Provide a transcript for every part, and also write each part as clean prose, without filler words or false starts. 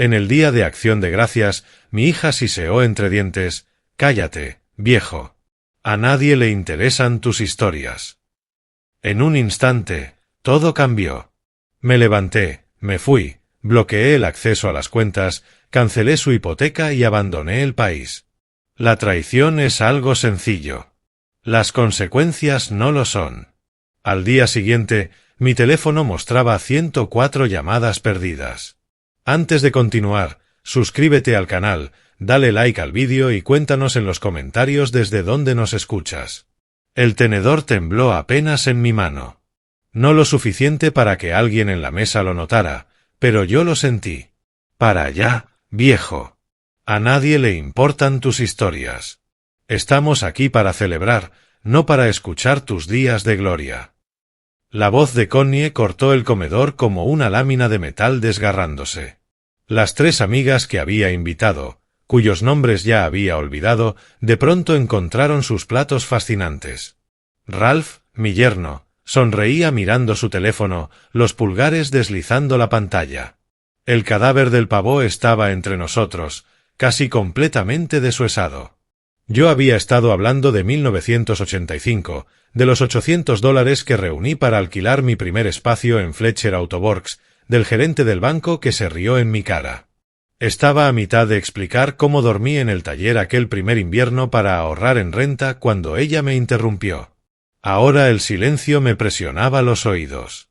En el día de Acción de Gracias, mi hija siseó entre dientes: «Cállate, viejo. A nadie le interesan tus historias». En un instante, todo cambió. Me levanté, me fui, bloqueé el acceso a las cuentas, cancelé su hipoteca y abandoné el país. La traición es algo sencillo. Las consecuencias no lo son. Al día siguiente, mi teléfono mostraba 104 llamadas perdidas. Antes de continuar, suscríbete al canal, dale like al vídeo y cuéntanos en los comentarios desde dónde nos escuchas. El tenedor tembló apenas en mi mano. No lo suficiente para que alguien en la mesa lo notara, pero yo lo sentí. Para allá, viejo. A nadie le importan tus historias. Estamos aquí para celebrar, no para escuchar tus días de gloria. La voz de Connie cortó el comedor como una lámina de metal desgarrándose. Las 3 amigas que había invitado, cuyos nombres ya había olvidado, de pronto encontraron sus platos fascinantes. Ralph, mi yerno, sonreía mirando su teléfono, los pulgares deslizando la pantalla. El cadáver del pavó estaba entre nosotros, casi completamente deshuesado. Yo había estado hablando de 1985, de los $800 que reuní para alquilar mi primer espacio en Fletcher Autoworks, del gerente del banco que se rió en mi cara. Estaba a mitad de explicar cómo dormí en el taller aquel primer invierno para ahorrar en renta cuando ella me interrumpió. Ahora el silencio me presionaba los oídos.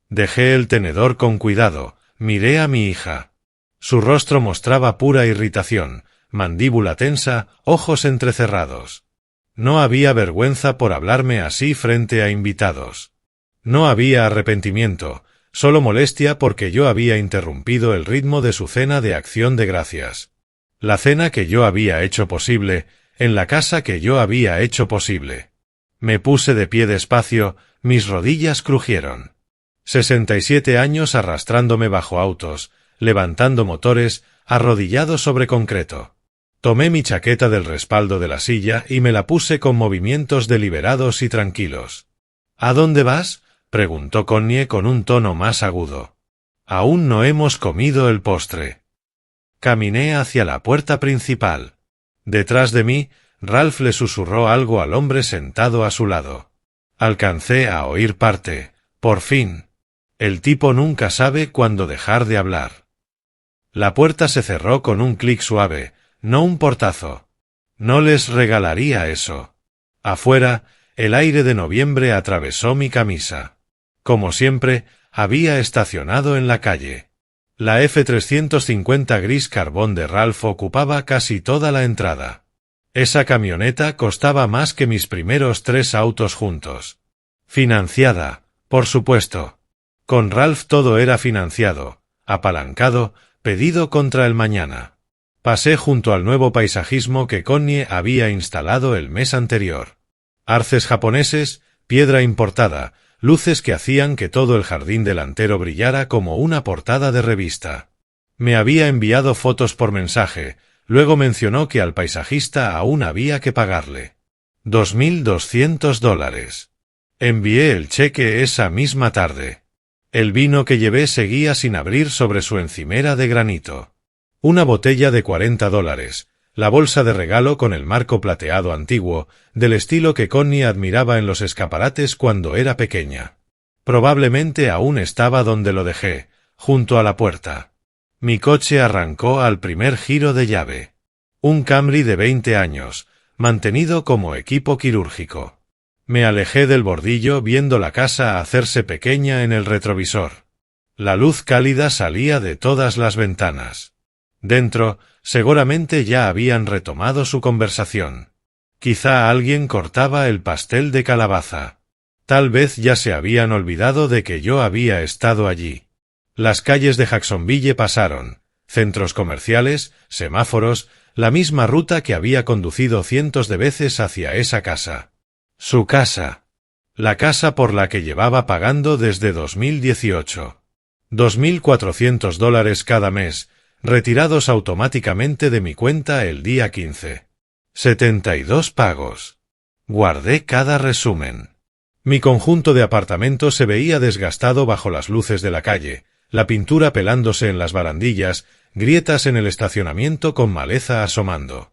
Dejé el tenedor con cuidado, miré a mi hija. Su rostro mostraba pura irritación, mandíbula tensa, ojos entrecerrados. No había vergüenza por hablarme así frente a invitados. No había arrepentimiento, solo molestia porque yo había interrumpido el ritmo de su cena de Acción de Gracias. La cena que yo había hecho posible, en la casa que yo había hecho posible. Me puse de pie despacio, mis rodillas crujieron. 67 años arrastrándome bajo autos, levantando motores, arrodillado sobre concreto. Tomé mi chaqueta del respaldo de la silla y me la puse con movimientos deliberados y tranquilos. «¿A dónde vas?», preguntó Connie con un tono más agudo. «Aún no hemos comido el postre». Caminé hacia la puerta principal. Detrás de mí, Ralph le susurró algo al hombre sentado a su lado. Alcancé a oír parte. Por fin. El tipo nunca sabe cuándo dejar de hablar. La puerta se cerró con un clic suave, no un portazo. No les regalaría eso. Afuera, el aire de noviembre atravesó mi camisa. Como siempre, había estacionado en la calle. La F-350 gris carbón de Ralph ocupaba casi toda la entrada. Esa camioneta costaba más que mis primeros 3 autos juntos. Financiada, por supuesto. Con Ralph todo era financiado, apalancado, pedido contra el mañana. Pasé junto al nuevo paisajismo que Connie había instalado el mes anterior. Arces japoneses, piedra importada, luces que hacían que todo el jardín delantero brillara como una portada de revista. Me había enviado fotos por mensaje, luego mencionó que al paisajista aún había que pagarle. $2.200. Envié el cheque esa misma tarde. El vino que llevé seguía sin abrir sobre su encimera de granito. Una botella de $40, la bolsa de regalo con el marco plateado antiguo, del estilo que Connie admiraba en los escaparates cuando era pequeña. Probablemente aún estaba donde lo dejé, junto a la puerta. Mi coche arrancó al primer giro de llave. Un Camry de 20 años, mantenido como equipo quirúrgico. Me alejé del bordillo viendo la casa hacerse pequeña en el retrovisor. La luz cálida salía de todas las ventanas. Dentro, seguramente ya habían retomado su conversación. Quizá alguien cortaba el pastel de calabaza. Tal vez ya se habían olvidado de que yo había estado allí. Las calles de Jacksonville pasaron, centros comerciales, semáforos, la misma ruta que había conducido cientos de veces hacia esa casa. Su casa. La casa por la que llevaba pagando desde 2018. $2.400 cada mes, retirados automáticamente de mi cuenta el día 15. 72 pagos. Guardé cada resumen. Mi conjunto de apartamentos se veía desgastado bajo las luces de la calle, la pintura pelándose en las barandillas, grietas en el estacionamiento con maleza asomando.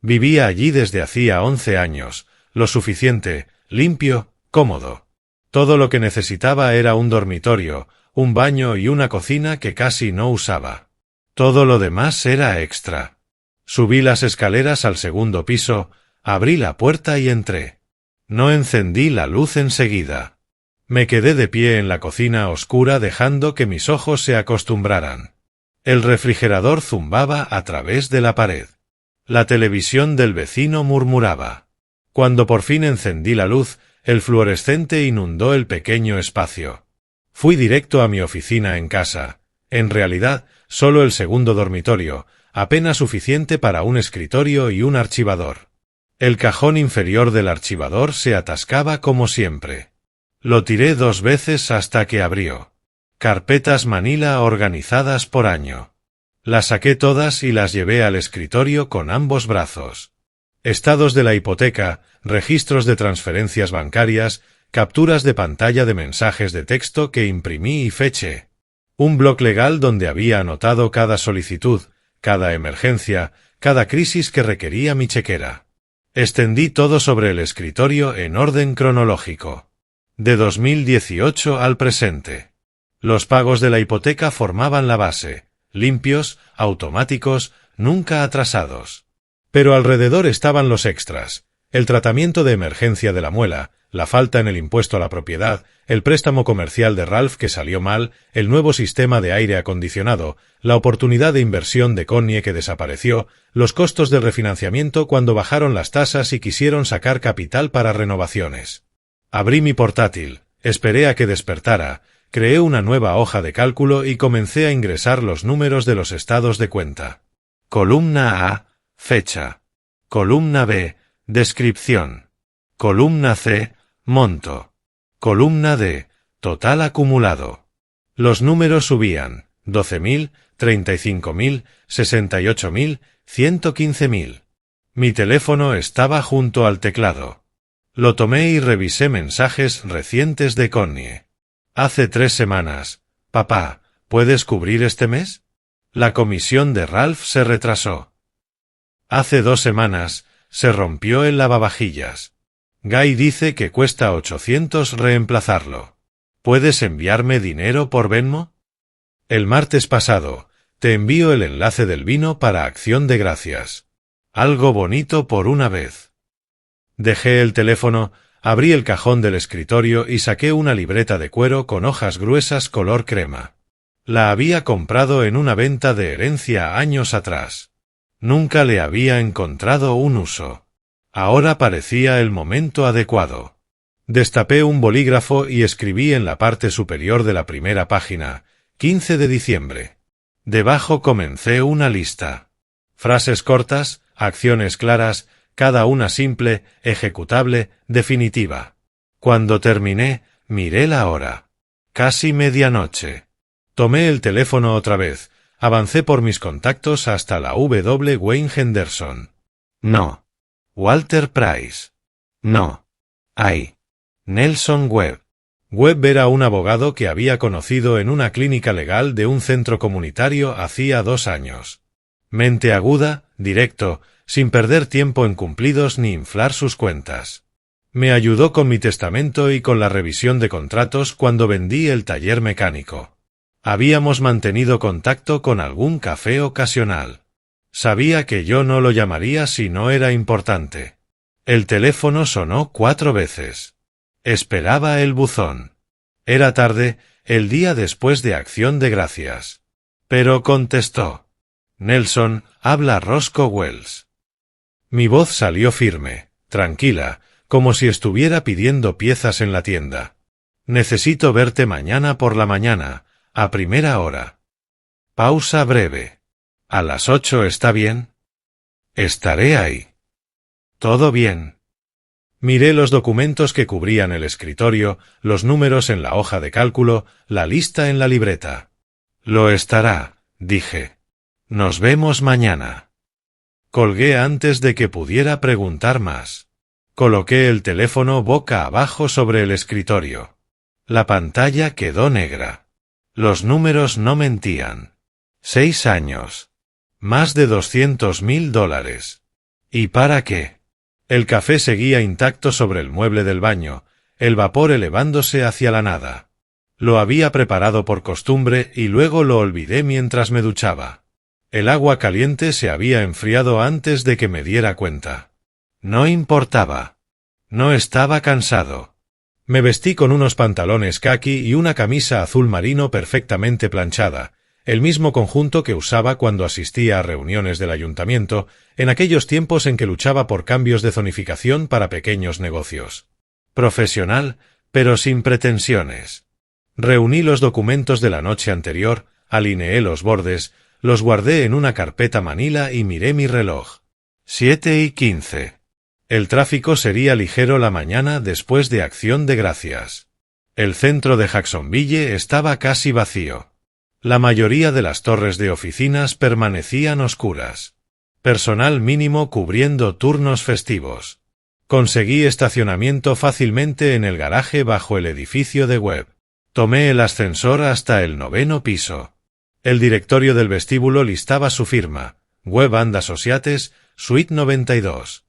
Vivía allí desde hacía 11 años, lo suficiente, limpio, cómodo. Todo lo que necesitaba era un dormitorio, un baño y una cocina que casi no usaba. Todo lo demás era extra. Subí las escaleras al segundo piso, abrí la puerta y entré. No encendí la luz enseguida. Me quedé de pie en la cocina oscura dejando que mis ojos se acostumbraran. El refrigerador zumbaba a través de la pared. La televisión del vecino murmuraba. Cuando por fin encendí la luz, el fluorescente inundó el pequeño espacio. Fui directo a mi oficina en casa. En realidad, solo el segundo dormitorio, apenas suficiente para un escritorio y un archivador. El cajón inferior del archivador se atascaba como siempre. Lo tiré 2 veces hasta que abrió. Carpetas Manila organizadas por año. Las saqué todas y las llevé al escritorio con ambos brazos. Estados de la hipoteca, registros de transferencias bancarias, capturas de pantalla de mensajes de texto que imprimí y feché. Un bloc legal donde había anotado cada solicitud, cada emergencia, cada crisis que requería mi chequera. Extendí todo sobre el escritorio en orden cronológico. De 2018 al presente. Los pagos de la hipoteca formaban la base, limpios, automáticos, nunca atrasados. Pero alrededor estaban los extras, el tratamiento de emergencia de la muela, la falta en el impuesto a la propiedad, el préstamo comercial de Ralph que salió mal, el nuevo sistema de aire acondicionado, la oportunidad de inversión de Connie que desapareció, los costos del refinanciamiento cuando bajaron las tasas y quisieron sacar capital para renovaciones. Abrí mi portátil, esperé a que despertara, creé una nueva hoja de cálculo y comencé a ingresar los números de los estados de cuenta. Columna A, fecha. Columna B, descripción. Columna C, monto. Columna D, total acumulado. Los números subían, 12.000, 35.000, 68.000, 115.000. Mi teléfono estaba junto al teclado. Lo tomé y revisé mensajes recientes de Connie. Hace 3 semanas. Papá, ¿puedes cubrir este mes? La comisión de Ralph se retrasó. Hace 2 semanas, se rompió el lavavajillas. Guy dice que cuesta 800 reemplazarlo. ¿Puedes enviarme dinero por Venmo? El martes pasado, te envío el enlace del vino para Acción de Gracias. Algo bonito por una vez. Dejé el teléfono, abrí el cajón del escritorio y saqué una libreta de cuero con hojas gruesas color crema. La había comprado en una venta de herencia años atrás. Nunca le había encontrado un uso. Ahora parecía el momento adecuado. Destapé un bolígrafo y escribí en la parte superior de la primera página, 15 de diciembre. Debajo comencé una lista. Frases cortas, acciones claras, cada una simple, ejecutable, definitiva. Cuando terminé, miré la hora. Casi medianoche. Tomé el teléfono otra vez, avancé por mis contactos hasta la W. Wayne Henderson. No. Walter Price. No. Ay. Nelson Webb. Webb era un abogado que había conocido en una clínica legal de un centro comunitario hacía 2 años. Mente aguda, directo, sin perder tiempo en cumplidos ni inflar sus cuentas. Me ayudó con mi testamento y con la revisión de contratos cuando vendí el taller mecánico. Habíamos mantenido contacto con algún café ocasional. Sabía que yo no lo llamaría si no era importante. El teléfono sonó 4 veces. Esperaba el buzón. Era tarde, el día después de Acción de Gracias. Pero contestó. Nelson, habla Roscoe Wells. Mi voz salió firme, tranquila, como si estuviera pidiendo piezas en la tienda. Necesito verte mañana por la mañana, a primera hora. Pausa breve. ¿A las 8 está bien? Estaré ahí. Todo bien. Miré los documentos que cubrían el escritorio, los números en la hoja de cálculo, la lista en la libreta. Lo estará, dije. Nos vemos mañana. Colgué antes de que pudiera preguntar más. Coloqué el teléfono boca abajo sobre el escritorio. La pantalla quedó negra. Los números no mentían. 6 años. Más de $200.000. ¿Y para qué? El café seguía intacto sobre el mueble del baño, el vapor elevándose hacia la nada. Lo había preparado por costumbre y luego lo olvidé mientras me duchaba. El agua caliente se había enfriado antes de que me diera cuenta. No importaba. No estaba cansado. Me vestí con unos pantalones caqui y una camisa azul marino perfectamente planchada, el mismo conjunto que usaba cuando asistía a reuniones del ayuntamiento, en aquellos tiempos en que luchaba por cambios de zonificación para pequeños negocios. Profesional, pero sin pretensiones. Reuní los documentos de la noche anterior, alineé los bordes, los guardé en una carpeta manila y miré mi reloj. 7:15. El tráfico sería ligero la mañana después de Acción de Gracias. El centro de Jacksonville estaba casi vacío. La mayoría de las torres de oficinas permanecían oscuras. Personal mínimo cubriendo turnos festivos. Conseguí estacionamiento fácilmente en el garaje bajo el edificio de Webb. Tomé el ascensor hasta el 9º piso. El directorio del vestíbulo listaba su firma, Webb & Associates, Suite 92.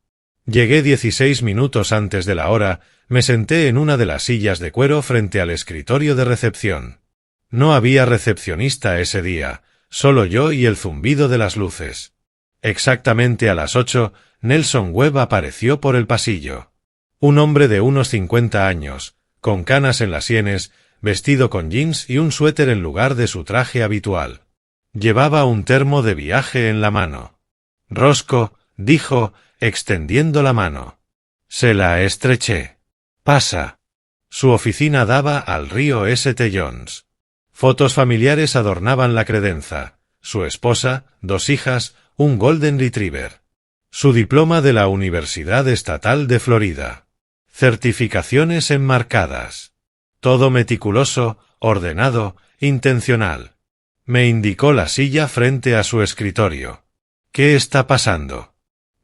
Llegué 16 minutos antes de la hora, me senté en una de las sillas de cuero frente al escritorio de recepción. No había recepcionista ese día, solo yo y el zumbido de las luces. Exactamente a las 8, Nelson Webb apareció por el pasillo. Un hombre de unos 50 años, con canas en las sienes, vestido con jeans y un suéter en lugar de su traje habitual. Llevaba un termo de viaje en la mano. «Roscoe», dijo, extendiendo la mano. Se la estreché. «Pasa». Su oficina daba al río St. John's. Fotos familiares adornaban la credenza. Su esposa, 2 hijas, un Golden Retriever. Su diploma de la Universidad Estatal de Florida. Certificaciones enmarcadas. Todo meticuloso, ordenado, intencional. Me indicó la silla frente a su escritorio. «¿Qué está pasando?»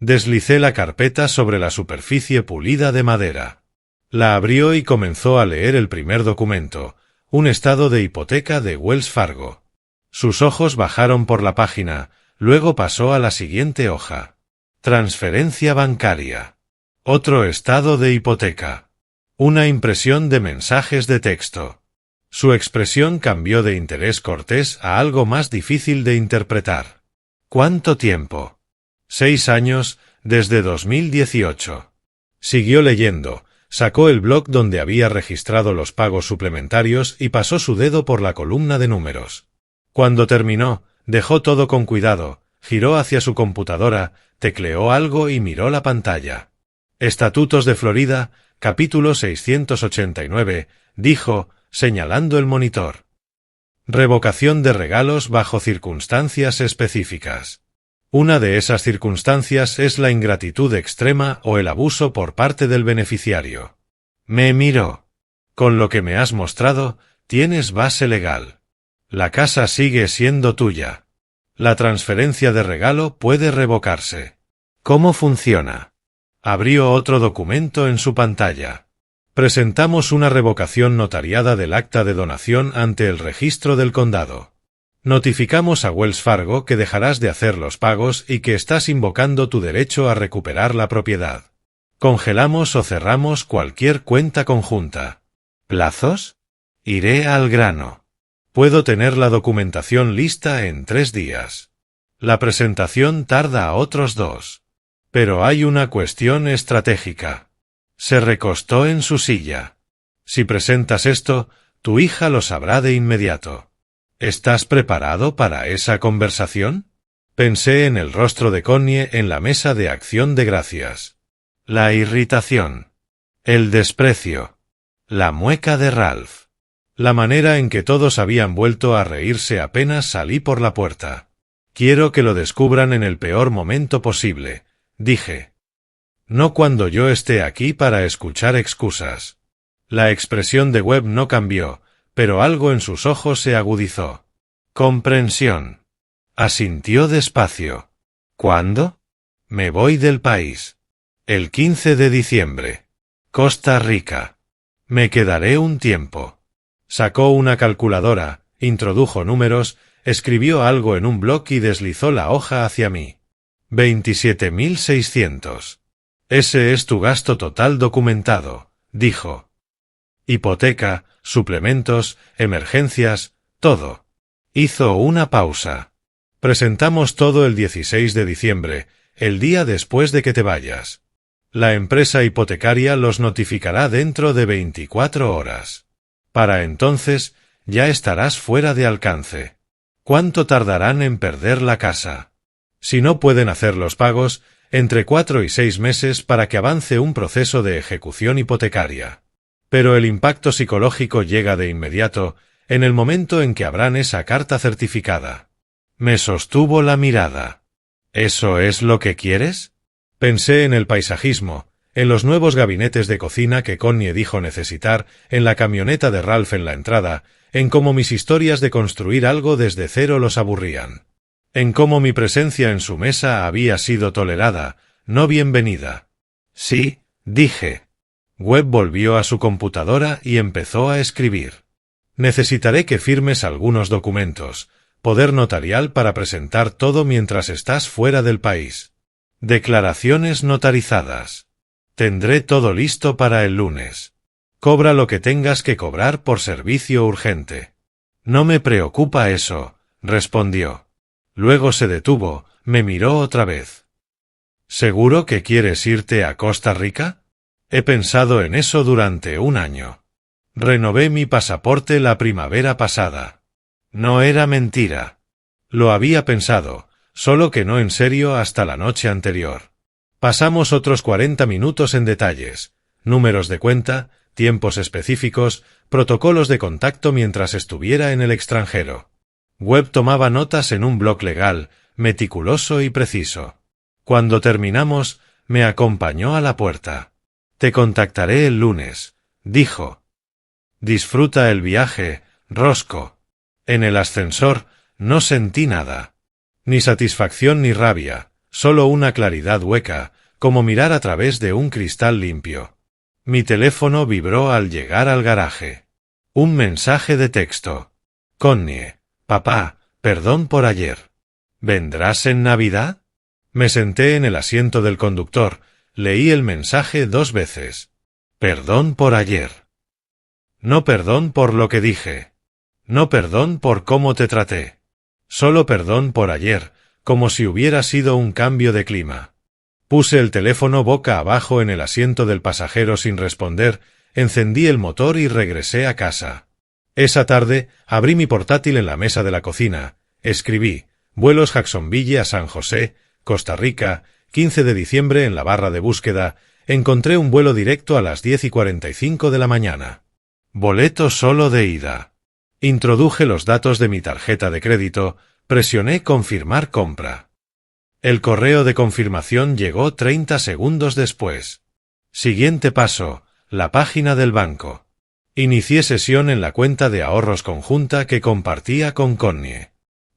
Deslicé la carpeta sobre la superficie pulida de madera. La abrió y comenzó a leer el primer documento, un estado de hipoteca de Wells Fargo. Sus ojos bajaron por la página, luego pasó a la siguiente hoja. Transferencia bancaria. Otro estado de hipoteca. Una impresión de mensajes de texto. Su expresión cambió de interés cortés a algo más difícil de interpretar. ¿Cuánto tiempo? 6 años, desde 2018. Siguió leyendo, sacó el bloc donde había registrado los pagos suplementarios y pasó su dedo por la columna de números. Cuando terminó, dejó todo con cuidado, giró hacia su computadora, tecleó algo y miró la pantalla. Estatutos de Florida, capítulo 689, dijo, señalando el monitor. Revocación de regalos bajo circunstancias específicas. Una de esas circunstancias es la ingratitud extrema o el abuso por parte del beneficiario. Me miró. Con lo que me has mostrado, tienes base legal. La casa sigue siendo tuya. La transferencia de regalo puede revocarse. ¿Cómo funciona? Abrió otro documento en su pantalla. Presentamos una revocación notariada del acta de donación ante el registro del condado. Notificamos a Wells Fargo que dejarás de hacer los pagos y que estás invocando tu derecho a recuperar la propiedad. Congelamos o cerramos cualquier cuenta conjunta. ¿Plazos? Iré al grano. Puedo tener la documentación lista en 3 días. La presentación tarda otros 2. Pero hay una cuestión estratégica. Se recostó en su silla. Si presentas esto, tu hija lo sabrá de inmediato. ¿Estás preparado para esa conversación? Pensé en el rostro de Connie en la mesa de Acción de Gracias. La irritación. El desprecio. La mueca de Ralph. La manera en que todos habían vuelto a reírse apenas salí por la puerta. Quiero que lo descubran en el peor momento posible, dije. No cuando yo esté aquí para escuchar excusas. La expresión de Webb no cambió, pero algo en sus ojos se agudizó. Comprensión. Asintió despacio. ¿Cuándo? Me voy del país. El 15 de diciembre. Costa Rica. Me quedaré un tiempo. Sacó una calculadora, introdujo números, Escribió algo en un bloc y deslizó la hoja hacia mí. 27.600. Ese es tu gasto total documentado, dijo. Hipoteca, suplementos, emergencias, todo. Hizo una pausa. Presentamos todo el 16 de diciembre, el día después de que te vayas. La empresa hipotecaria los notificará dentro de 24 horas. Para entonces, ya estarás fuera de alcance. ¿Cuánto tardarán en perder la casa? Si no pueden hacer los pagos, entre 4 y 6 meses para que avance un proceso de ejecución hipotecaria. Pero el impacto psicológico llega de inmediato, en el momento en que abran esa carta certificada. Me sostuvo la mirada. ¿Eso es lo que quieres? Pensé en el paisajismo, en los nuevos gabinetes de cocina que Connie dijo necesitar, en la camioneta de Ralph en la entrada, en cómo mis historias de construir algo desde cero los aburrían. En cómo mi presencia en su mesa había sido tolerada, no bienvenida. Sí, dije. Webb volvió a su computadora y empezó a escribir. Necesitaré que firmes algunos documentos, poder notarial para presentar todo mientras estás fuera del país. Declaraciones notarizadas. Tendré todo listo para el lunes. Cobra lo que tengas que cobrar por servicio urgente. No me preocupa eso, respondió. Luego se detuvo, me miró otra vez. ¿Seguro que quieres irte a Costa Rica? He pensado en eso durante un año. Renové mi pasaporte la primavera pasada. No era mentira. Lo había pensado, solo que no en serio hasta la noche anterior. Pasamos otros 40 minutos en detalles, números de cuenta, tiempos específicos, protocolos de contacto mientras estuviera en el extranjero. Webb tomaba notas en un bloc legal, meticuloso y preciso. Cuando terminamos, me acompañó a la puerta. Te contactaré el lunes, dijo. Disfruta el viaje, Roscoe. En el ascensor, no sentí nada. Ni satisfacción ni rabia, solo una claridad hueca, como mirar a través de un cristal limpio. Mi teléfono vibró al llegar al garaje. Un mensaje de texto. Connie, papá, perdón por ayer. ¿Vendrás en Navidad? Me senté en el asiento del conductor, leí el mensaje 2 veces. Perdón por ayer. No perdón por lo que dije. No perdón por cómo te traté. Solo perdón por ayer, como si hubiera sido un cambio de clima. Puse el teléfono boca abajo en el asiento del pasajero sin responder, encendí el motor y regresé a casa. Esa tarde, abrí mi portátil en la mesa de la cocina, escribí, vuelos Jacksonville a San José, Costa Rica, 15 de diciembre en la barra de búsqueda, encontré un vuelo directo a las 10:45 de la mañana. Boleto solo de ida. Introduje los datos de mi tarjeta de crédito, presioné confirmar compra. El correo de confirmación llegó 30 segundos después. Siguiente paso, la página del banco. Inicié sesión en la cuenta de ahorros conjunta que compartía con Connie.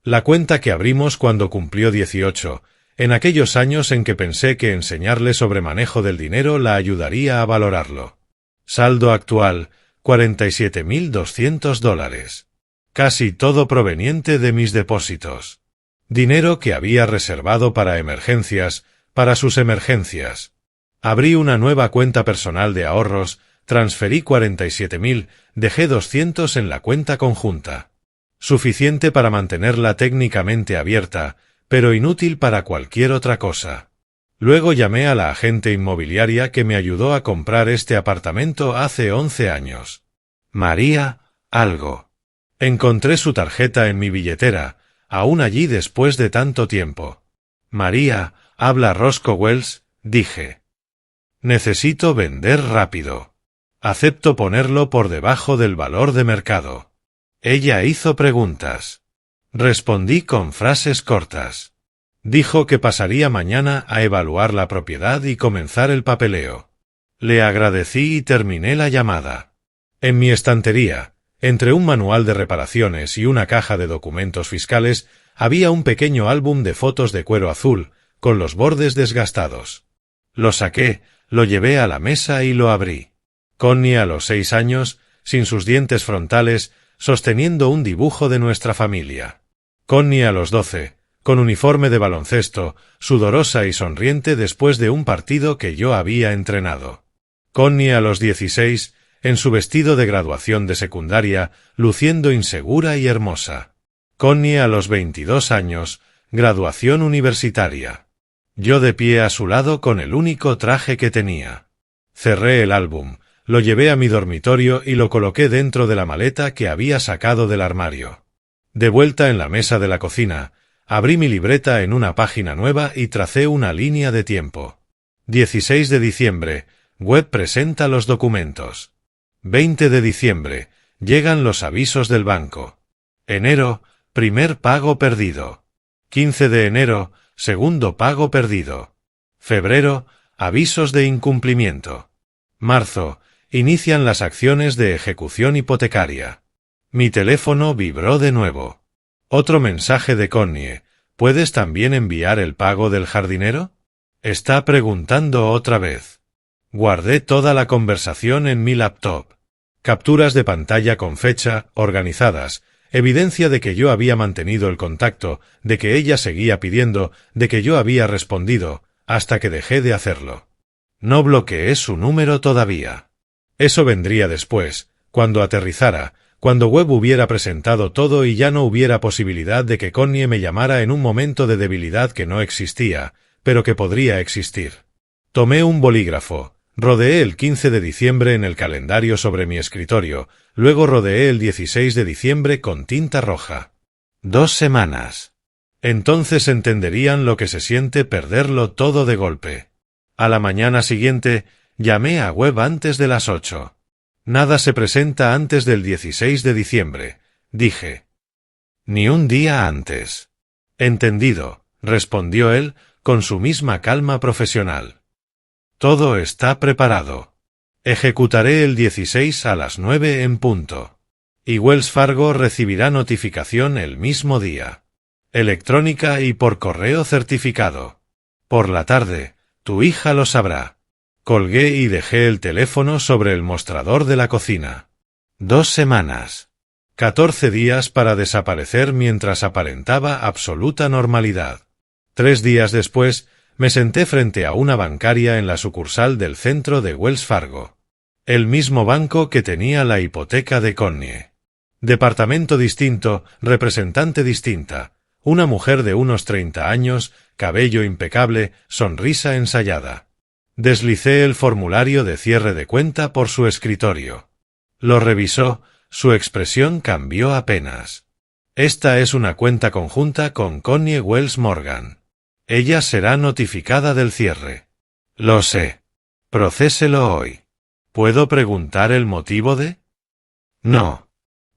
La cuenta que abrimos cuando cumplió 18, en aquellos años en que pensé que enseñarle sobre manejo del dinero la ayudaría a valorarlo. Saldo actual, $47.200. Casi todo proveniente de mis depósitos. Dinero que había reservado para emergencias, para sus emergencias. Abrí una nueva cuenta personal de ahorros, transferí 47.000, dejé 200 en la cuenta conjunta. Suficiente para mantenerla técnicamente abierta, pero inútil para cualquier otra cosa. Luego llamé a la agente inmobiliaria que me ayudó a comprar este apartamento hace 11 años. María, algo. Encontré su tarjeta en mi billetera, aún allí después de tanto tiempo. María, habla Roscoe Wells, dije. Necesito vender rápido. Acepto ponerlo por debajo del valor de mercado. Ella hizo preguntas. Respondí con frases cortas. Dijo que pasaría mañana a evaluar la propiedad y comenzar el papeleo. Le agradecí y terminé la llamada. En mi estantería, entre un manual de reparaciones y una caja de documentos fiscales, había un pequeño álbum de fotos de cuero azul, con los bordes desgastados. Lo saqué, lo llevé a la mesa y lo abrí. Connie a los 6 años, sin sus dientes frontales, sosteniendo un dibujo de nuestra familia. Connie a los 12, con uniforme de baloncesto, sudorosa y sonriente después de un partido que yo había entrenado. Connie a los 16, en su vestido de graduación de secundaria, luciendo insegura y hermosa. Connie a los 22 años, graduación universitaria. Yo de pie a su lado con el único traje que tenía. Cerré el álbum, lo llevé a mi dormitorio y lo coloqué dentro de la maleta que había sacado del armario. De vuelta en la mesa de la cocina, abrí mi libreta en una página nueva y tracé una línea de tiempo. 16 de diciembre, Webb presenta los documentos. 20 de diciembre, llegan los avisos del banco. Enero, primer pago perdido. 15 de enero, segundo pago perdido. Febrero, avisos de incumplimiento. Marzo, inician las acciones de ejecución hipotecaria. Mi teléfono vibró de nuevo. Otro mensaje de Connie. ¿Puedes también enviar el pago del jardinero? Está preguntando otra vez. Guardé toda la conversación en mi laptop. Capturas de pantalla con fecha, organizadas, evidencia de que yo había mantenido el contacto, de que ella seguía pidiendo, de que yo había respondido, hasta que dejé de hacerlo. No bloqueé su número todavía. Eso vendría después, cuando aterrizara, cuando Webb hubiera presentado todo y ya no hubiera posibilidad de que Connie me llamara en un momento de debilidad que no existía, pero que podría existir. Tomé un bolígrafo. Rodeé el 15 de diciembre en el calendario sobre mi escritorio, luego rodeé el 16 de diciembre con tinta roja. 2 semanas. Entonces entenderían lo que se siente perderlo todo de golpe. A la mañana siguiente, llamé a Webb antes de las 8. Nada se presenta antes del 16 de diciembre, dije. Ni un día antes. Entendido, respondió él, con su misma calma profesional. Todo está preparado. Ejecutaré el 16 a las 9 en punto. Y Wells Fargo recibirá notificación el mismo día. Electrónica y por correo certificado. Por la tarde, tu hija lo sabrá. Colgué y dejé el teléfono sobre el mostrador de la cocina. 2 semanas. 14 días para desaparecer mientras aparentaba absoluta normalidad. 3 días después, me senté frente a una bancaria en la sucursal del centro de Wells Fargo. El mismo banco que tenía la hipoteca de Connie. Departamento distinto, representante distinta. Una mujer de unos 30 años, cabello impecable, sonrisa ensayada. Deslicé el formulario de cierre de cuenta por su escritorio. Lo revisó, su expresión cambió apenas. Esta es una cuenta conjunta con Connie Wells Morgan. Ella será notificada del cierre. Lo sé. Procéselo hoy. ¿Puedo preguntar el motivo de? No.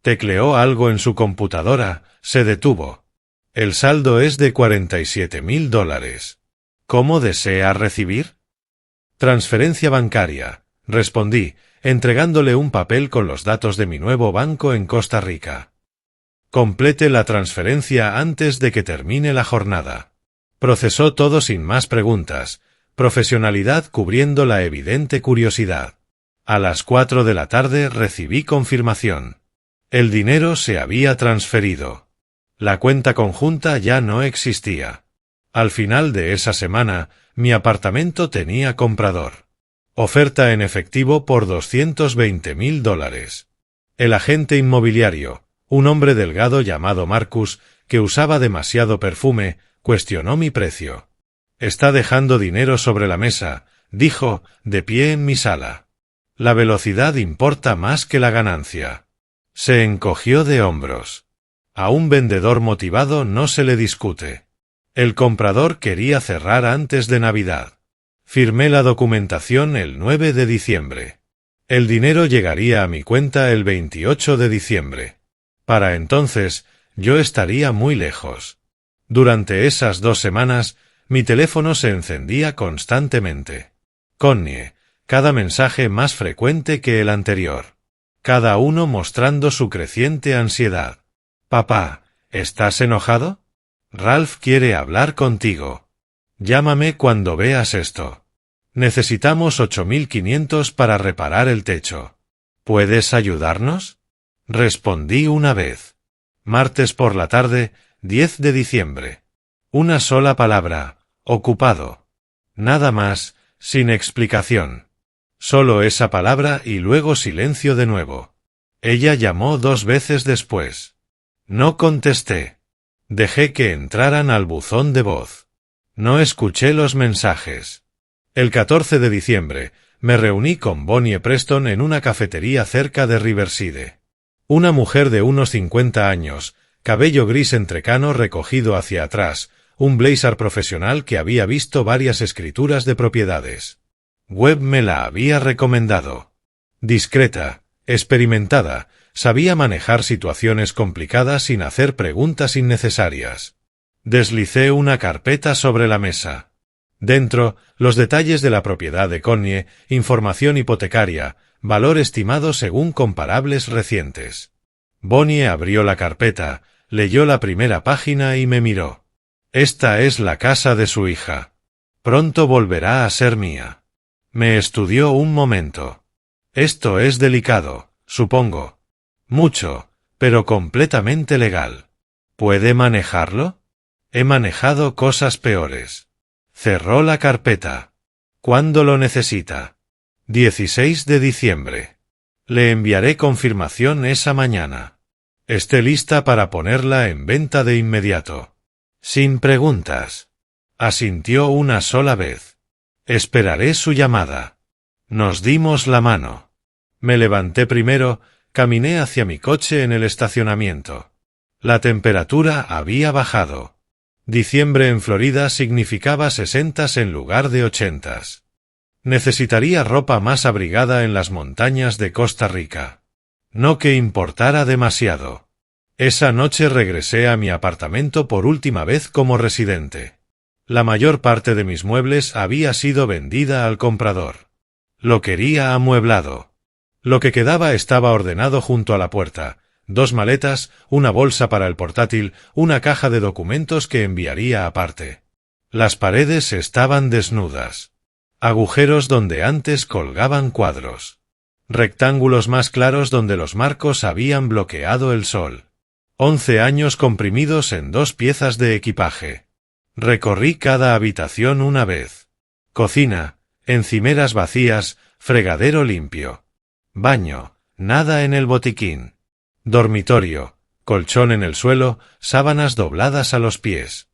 Tecleó algo en su computadora, se detuvo. El saldo es de $47,000. ¿Cómo desea recibir? Transferencia bancaria, respondí, entregándole un papel con los datos de mi nuevo banco en Costa Rica. Complete la transferencia antes de que termine la jornada. Procesó todo sin más preguntas, profesionalidad cubriendo la evidente curiosidad. A las 4 de la tarde recibí confirmación. El dinero se había transferido. La cuenta conjunta ya no existía. Al final de esa semana, mi apartamento tenía comprador. Oferta en efectivo por $220,000. El agente inmobiliario, un hombre delgado llamado Marcus, que usaba demasiado perfume, cuestionó mi precio. Está dejando dinero sobre la mesa, dijo, de pie en mi sala. La velocidad importa más que la ganancia. Se encogió de hombros. A un vendedor motivado no se le discute. El comprador quería cerrar antes de Navidad. Firmé la documentación el 9 de diciembre. El dinero llegaría a mi cuenta el 28 de diciembre. Para entonces, yo estaría muy lejos. Durante esas 2 semanas, mi teléfono se encendía constantemente. Connie, cada mensaje más frecuente que el anterior. Cada uno mostrando su creciente ansiedad. Papá, ¿estás enojado? Ralph quiere hablar contigo. Llámame cuando veas esto. Necesitamos 8,500 para reparar el techo. ¿Puedes ayudarnos? Respondí una vez. Martes por la tarde, 10 de diciembre. Una sola palabra, ocupado. Nada más, sin explicación. Solo esa palabra y luego silencio de nuevo. Ella llamó 2 veces después. No contesté. Dejé que entraran al buzón de voz. No escuché los mensajes. El 14 de diciembre, me reuní con Bonnie Preston en una cafetería cerca de Riverside. Una mujer de unos 50 años, cabello gris entrecano recogido hacia atrás, un blazer profesional que había visto varias escrituras de propiedades. Webb me la había recomendado. Discreta, experimentada, sabía manejar situaciones complicadas sin hacer preguntas innecesarias. Deslicé una carpeta sobre la mesa. Dentro, los detalles de la propiedad de Connie, información hipotecaria, valor estimado según comparables recientes. Bonnie abrió la carpeta, leyó la primera página y me miró. Esta es la casa de su hija. Pronto volverá a ser mía. Me estudió un momento. Esto es delicado, supongo. Mucho, pero completamente legal. ¿Puede manejarlo? He manejado cosas peores. Cerró la carpeta. ¿Cuándo lo necesita? 16 de diciembre. Le enviaré confirmación esa mañana. Esté lista para ponerla en venta de inmediato. Sin preguntas. Asintió una sola vez. Esperaré su llamada. Nos dimos la mano. Me levanté primero, caminé hacia mi coche en el estacionamiento. La temperatura había bajado. Diciembre en Florida significaba 60 en lugar de 80. Necesitaría ropa más abrigada en las montañas de Costa Rica. No que importara demasiado. Esa noche regresé a mi apartamento por última vez como residente. La mayor parte de mis muebles había sido vendida al comprador. Lo quería amueblado. Lo que quedaba estaba ordenado junto a la puerta. 2 maletas, una bolsa para el portátil, una caja de documentos que enviaría aparte. Las paredes estaban desnudas. Agujeros donde antes colgaban cuadros. Rectángulos más claros donde los marcos habían bloqueado el sol. 11 años comprimidos en 2 piezas de equipaje. Recorrí cada habitación una vez. Cocina, encimeras vacías, fregadero limpio. Baño, nada en el botiquín. Dormitorio, colchón en el suelo, sábanas dobladas a los pies.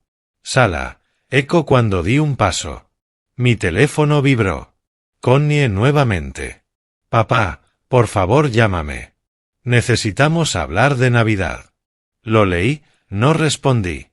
Sala, eco cuando di un paso. Mi teléfono vibró. Connie nuevamente. Papá, por favor llámame. Necesitamos hablar de Navidad. Lo leí, no respondí.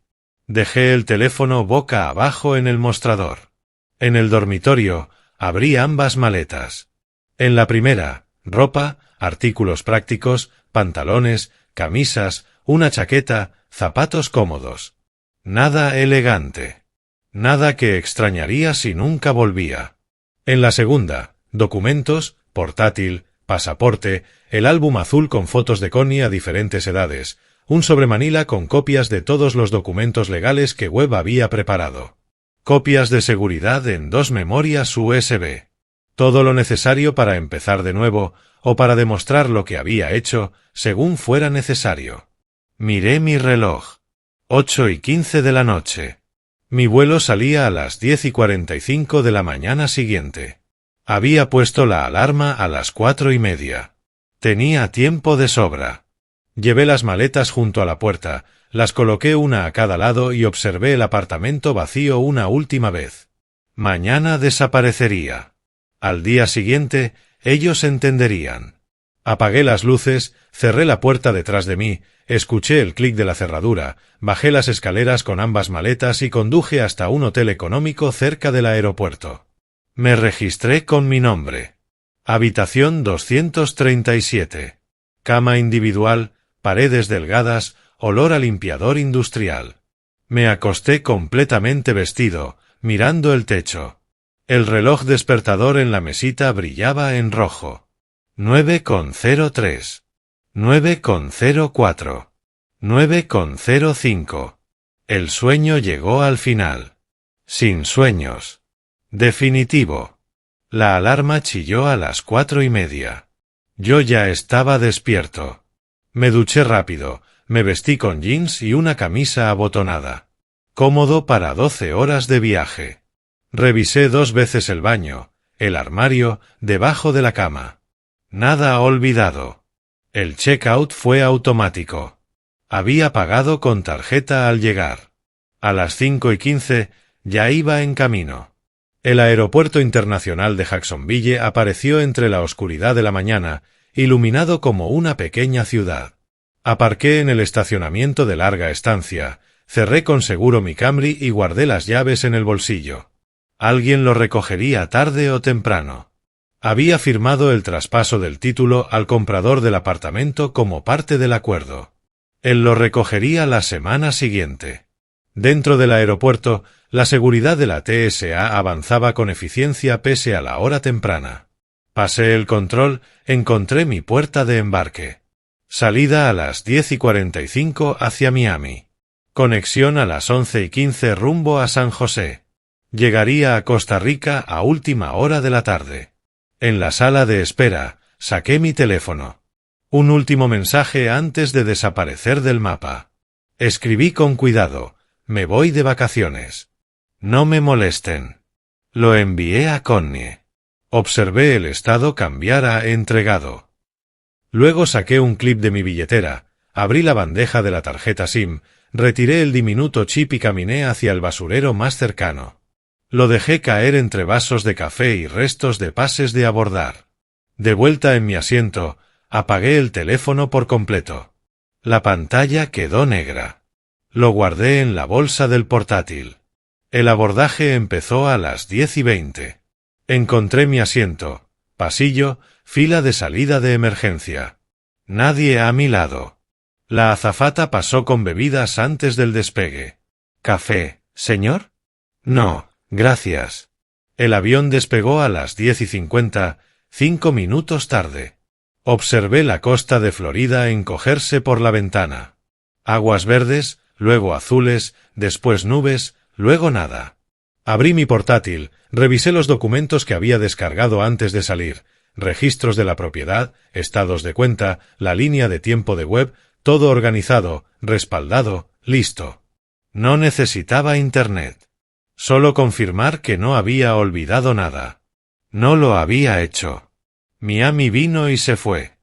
Dejé el teléfono boca abajo en el mostrador. En el dormitorio, abrí ambas maletas. En la primera, ropa, artículos prácticos, pantalones, camisas, una chaqueta, zapatos cómodos. Nada elegante. Nada que extrañaría si nunca volvía. En la segunda, documentos, portátil, pasaporte, el álbum azul con fotos de Connie a diferentes edades, un sobremanila con copias de todos los documentos legales que Webb había preparado. Copias de seguridad en 2 memorias USB. Todo lo necesario para empezar de nuevo, o para demostrar lo que había hecho, según fuera necesario. Miré mi reloj. 8:15 de la noche. Mi vuelo salía a las 10:45 de la mañana siguiente. Había puesto la alarma a las 4:30. Tenía tiempo de sobra. Llevé las maletas junto a la puerta, las coloqué una a cada lado y observé el apartamento vacío una última vez. Mañana desaparecería. Al día siguiente, ellos entenderían. Apagué las luces, cerré la puerta detrás de mí, escuché el clic de la cerradura, bajé las escaleras con ambas maletas y conduje hasta un hotel económico cerca del aeropuerto. Me registré con mi nombre. Habitación 237. Cama individual, paredes delgadas, olor a limpiador industrial. Me acosté completamente vestido, mirando el techo. El reloj despertador en la mesita brillaba en rojo. 9:03. 9:04. 9:05. El sueño llegó al final. Sin sueños. Definitivo. La alarma chilló a las 4:30. Yo ya estaba despierto. Me duché rápido, Me vestí con jeans y una camisa abotonada. Cómodo para 12 horas de viaje. Revisé 2 veces el baño, el armario, debajo de la cama. Nada olvidado. El checkout fue automático. Había pagado con tarjeta al llegar. A las 5:15 ya iba en camino. El aeropuerto internacional de Jacksonville apareció entre la oscuridad de la mañana, iluminado como una pequeña ciudad. Aparqué en el estacionamiento de larga estancia, cerré con seguro mi Camry y guardé las llaves en el bolsillo. Alguien lo recogería tarde o temprano. Había firmado el traspaso del título al comprador del apartamento como parte del acuerdo. Él lo recogería la semana siguiente. Dentro del aeropuerto, la seguridad de la TSA avanzaba con eficiencia pese a la hora temprana. Pasé el control, encontré mi puerta de embarque. Salida a las 10:45 hacia Miami. Conexión a las 11:15 rumbo a San José. Llegaría a Costa Rica a última hora de la tarde. En la sala de espera, saqué mi teléfono. Un último mensaje antes de desaparecer del mapa. Escribí con cuidado: me voy de vacaciones. No me molesten. Lo envié a Connie. Observé el estado cambiar a entregado. Luego saqué un clip de mi billetera, abrí la bandeja de la tarjeta SIM, retiré el diminuto chip y caminé hacia el basurero más cercano. Lo dejé caer entre vasos de café y restos de pases de abordar. De vuelta en mi asiento, apagué el teléfono por completo. La pantalla quedó negra. Lo guardé en la bolsa del portátil. El abordaje empezó a las 10:20. Encontré mi asiento, pasillo, fila de salida de emergencia. Nadie a mi lado. La azafata pasó con bebidas antes del despegue. ¿Café, señor? No, gracias. El avión despegó a las 10:50, 5 minutos tarde. Observé la costa de Florida encogerse por la ventana. Aguas verdes, luego azules, después nubes, luego nada. Abrí mi portátil, revisé los documentos que había descargado antes de salir, registros de la propiedad, estados de cuenta, la línea de tiempo de web, todo organizado, respaldado, listo. No necesitaba internet. Solo confirmar que no había olvidado nada. No lo había hecho. Miami vino y se fue.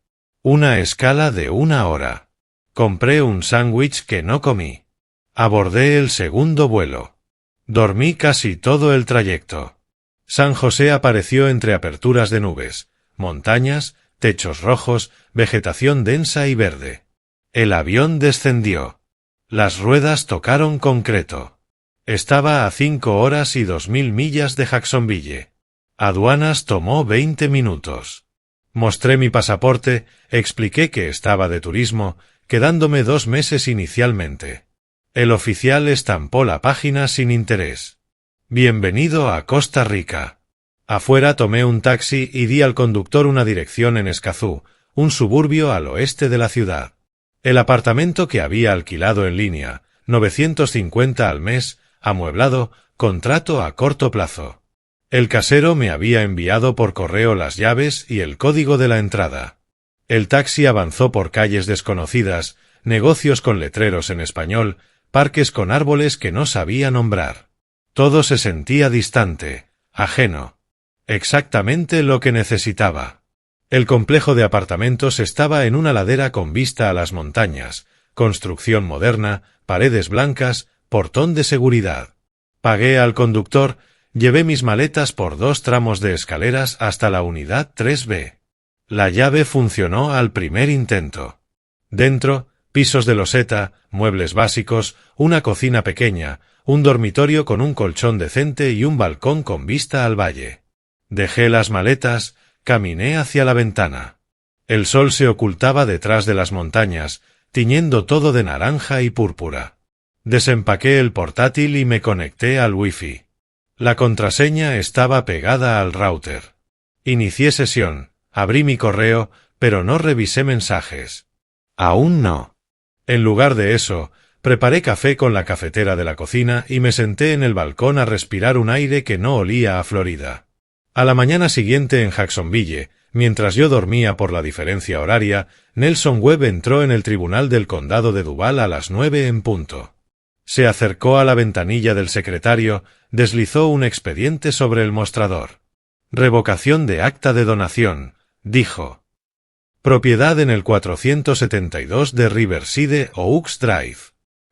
Una escala de 1 hora. Compré un sándwich que no comí. Abordé el segundo vuelo. Dormí casi todo el trayecto. San José apareció entre aperturas de nubes, montañas, techos rojos, vegetación densa y verde. El avión descendió. Las ruedas tocaron concreto. Estaba a 5 horas y 2000 millas de Jacksonville. Aduanas tomó 20 minutos. Mostré mi pasaporte, expliqué que estaba de turismo, quedándome 2 meses inicialmente. El oficial estampó la página sin interés. Bienvenido a Costa Rica. Afuera tomé un taxi y di al conductor una dirección en Escazú, un suburbio al oeste de la ciudad. El apartamento que había alquilado en línea, 950 al mes, amueblado, contrato a corto plazo. El casero me había enviado por correo las llaves y el código de la entrada. El taxi avanzó por calles desconocidas, negocios con letreros en español, parques con árboles que no sabía nombrar. Todo se sentía distante, ajeno. Exactamente lo que necesitaba. El complejo de apartamentos estaba en una ladera con vista a las montañas, construcción moderna, paredes blancas, portón de seguridad. Pagué al conductor, llevé mis maletas por 2 tramos de escaleras hasta la unidad 3B. La llave funcionó al primer intento. Dentro, pisos de loseta, muebles básicos, una cocina pequeña, un dormitorio con un colchón decente y un balcón con vista al valle. Dejé las maletas, caminé hacia la ventana. El sol se ocultaba detrás de las montañas, tiñendo todo de naranja y púrpura. Desempaqué el portátil y me conecté al wifi. La contraseña estaba pegada al router. Inicié sesión, abrí mi correo, pero no revisé mensajes. Aún no. En lugar de eso, preparé café con la cafetera de la cocina y me senté en el balcón a respirar un aire que no olía a Florida. A la mañana siguiente en Jacksonville, Mientras yo dormía por la diferencia horaria, Nelson Webb entró en el tribunal del condado de Duval a las 9 en punto. Se acercó a la ventanilla del secretario, deslizó un expediente sobre el mostrador. Revocación de acta de donación, dijo. Propiedad en el 472 de Riverside Oaks Drive.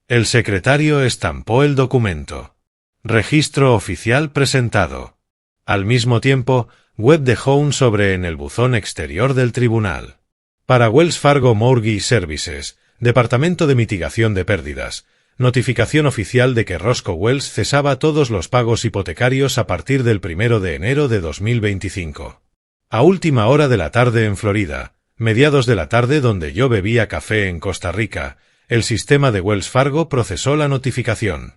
El secretario estampó el documento. Registro oficial presentado. Al mismo tiempo, Webb dejó un sobre en el buzón exterior del tribunal. Para Wells Fargo Mortgage Services, Departamento de Mitigación de Pérdidas, notificación oficial de que Roscoe Wells cesaba todos los pagos hipotecarios a partir del 1 de enero de 2025. A última hora de la tarde en Florida, mediados de la tarde donde yo bebía café en Costa Rica, el sistema de Wells Fargo procesó la notificación.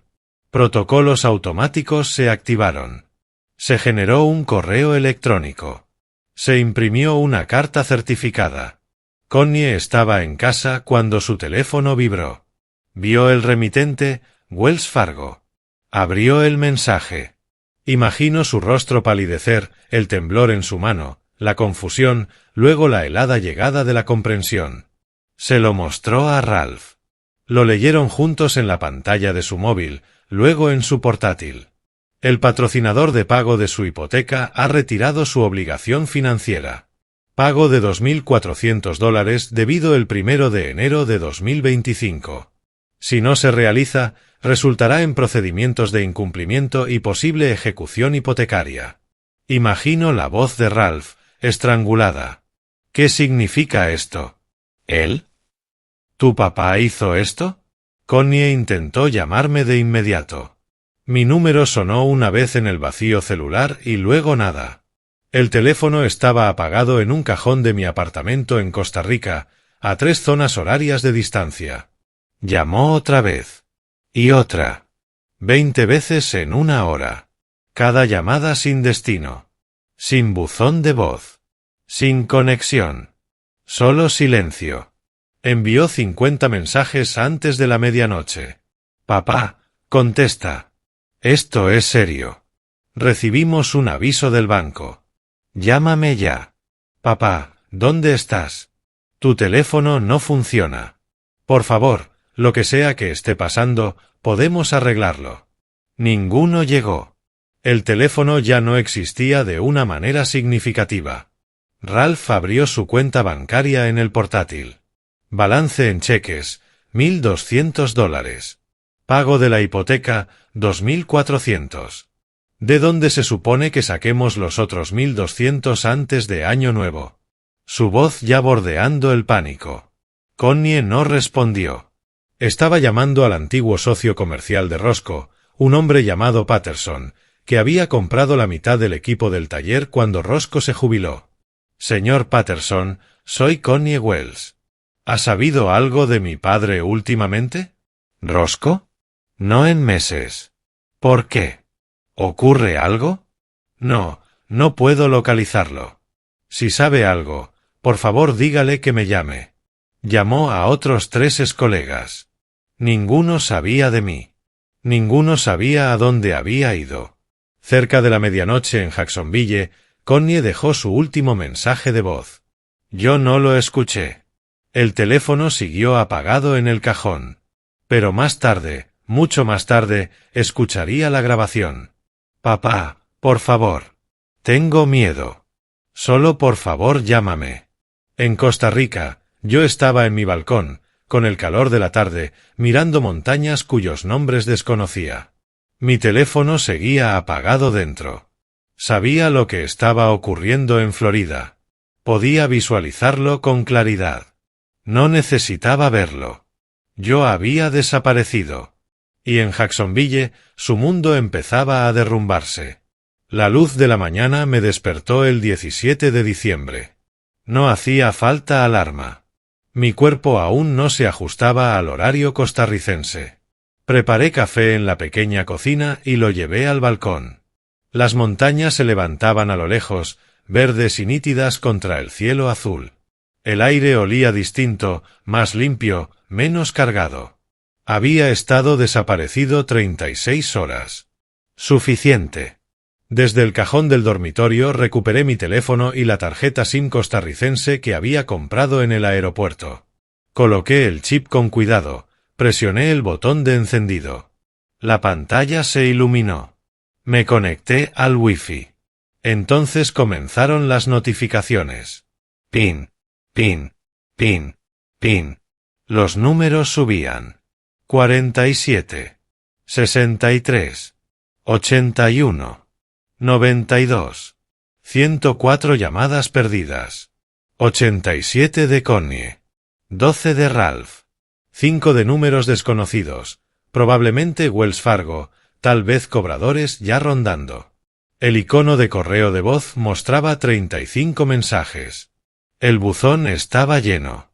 Protocolos automáticos se activaron. Se generó un correo electrónico. Se imprimió una carta certificada. Connie estaba en casa cuando su teléfono vibró. Vio el remitente, Wells Fargo. Abrió el mensaje. Imagino su rostro palidecer, el temblor en su mano, la confusión, luego la helada llegada de la comprensión. Se lo mostró a Ralph. Lo leyeron juntos en la pantalla de su móvil, luego en su portátil. El patrocinador de pago de su hipoteca ha retirado su obligación financiera. Pago de $2.400 debido el 1 de enero de 2025. Si no se realiza, resultará en procedimientos de incumplimiento y posible ejecución hipotecaria. Imagino la voz de Ralph, estrangulada. ¿Qué significa esto? ¿Él? ¿Tu papá hizo esto? Connie intentó llamarme de inmediato. Mi número sonó una vez en el vacío celular y luego nada. El teléfono estaba apagado en un cajón de mi apartamento en Costa Rica, a 3 zonas horarias de distancia. Llamó otra vez. Y otra. 20 veces en una hora. Cada llamada sin destino. Sin buzón de voz. Sin conexión. Solo silencio. Envió 50 mensajes antes de la medianoche. Papá, contesta. Esto es serio. Recibimos un aviso del banco. Llámame ya. Papá, ¿dónde estás? Tu teléfono no funciona. Por favor, lo que sea que esté pasando, podemos arreglarlo. Ninguno llegó. El teléfono ya no existía de una manera significativa. Ralph abrió su cuenta bancaria en el portátil. Balance en cheques, $1.200. Pago de la hipoteca, $2.400. ¿De dónde se supone que saquemos los otros 1.200 antes de Año Nuevo? Su voz ya bordeando el pánico. Connie no respondió. Estaba llamando al antiguo socio comercial de Roscoe, un hombre llamado Patterson, que había comprado la mitad del equipo del taller cuando Roscoe se jubiló. Señor Patterson, soy Connie Wells. ¿Ha sabido algo de mi padre últimamente? ¿Roscoe? No en meses. ¿Por qué? ¿Ocurre algo? No, no puedo localizarlo. Si sabe algo, por favor dígale que me llame. Llamó a otros 3 colegas. Ninguno sabía de mí. Ninguno sabía a dónde había ido. Cerca de la medianoche en Jacksonville, Connie dejó su último mensaje de voz. Yo no lo escuché. El teléfono siguió apagado en el cajón. Pero más tarde, mucho más tarde, escucharía la grabación. Papá, por favor. Tengo miedo. Solo por favor llámame. En Costa Rica, yo estaba en mi balcón, con el calor de la tarde, mirando montañas cuyos nombres desconocía. Mi teléfono seguía apagado dentro. Sabía lo que estaba ocurriendo en Florida. Podía visualizarlo con claridad. No necesitaba verlo. Yo había desaparecido. Y en Jacksonville, su mundo empezaba a derrumbarse. La luz de la mañana me despertó el 17 de diciembre. No hacía falta alarma. Mi cuerpo aún no se ajustaba al horario costarricense. Preparé café en la pequeña cocina y lo llevé al balcón. Las montañas se levantaban a lo lejos, verdes y nítidas contra el cielo azul. El aire olía distinto, más limpio, menos cargado. Había estado desaparecido 36 horas. Suficiente. Desde el cajón del dormitorio recuperé mi teléfono y la tarjeta SIM costarricense que había comprado en el aeropuerto. Coloqué el chip con cuidado, presioné el botón de encendido. La pantalla se iluminó. Me conecté al Wi-Fi. Entonces comenzaron las notificaciones. Pin, pin, pin, pin. Los números subían. 47, 63, 81, 92, 104 llamadas perdidas, 87 de Connie, 12 de Ralph, 5 de números desconocidos, probablemente Wells Fargo, tal vez cobradores ya rondando. El icono de correo de voz mostraba 35 mensajes. El buzón estaba lleno.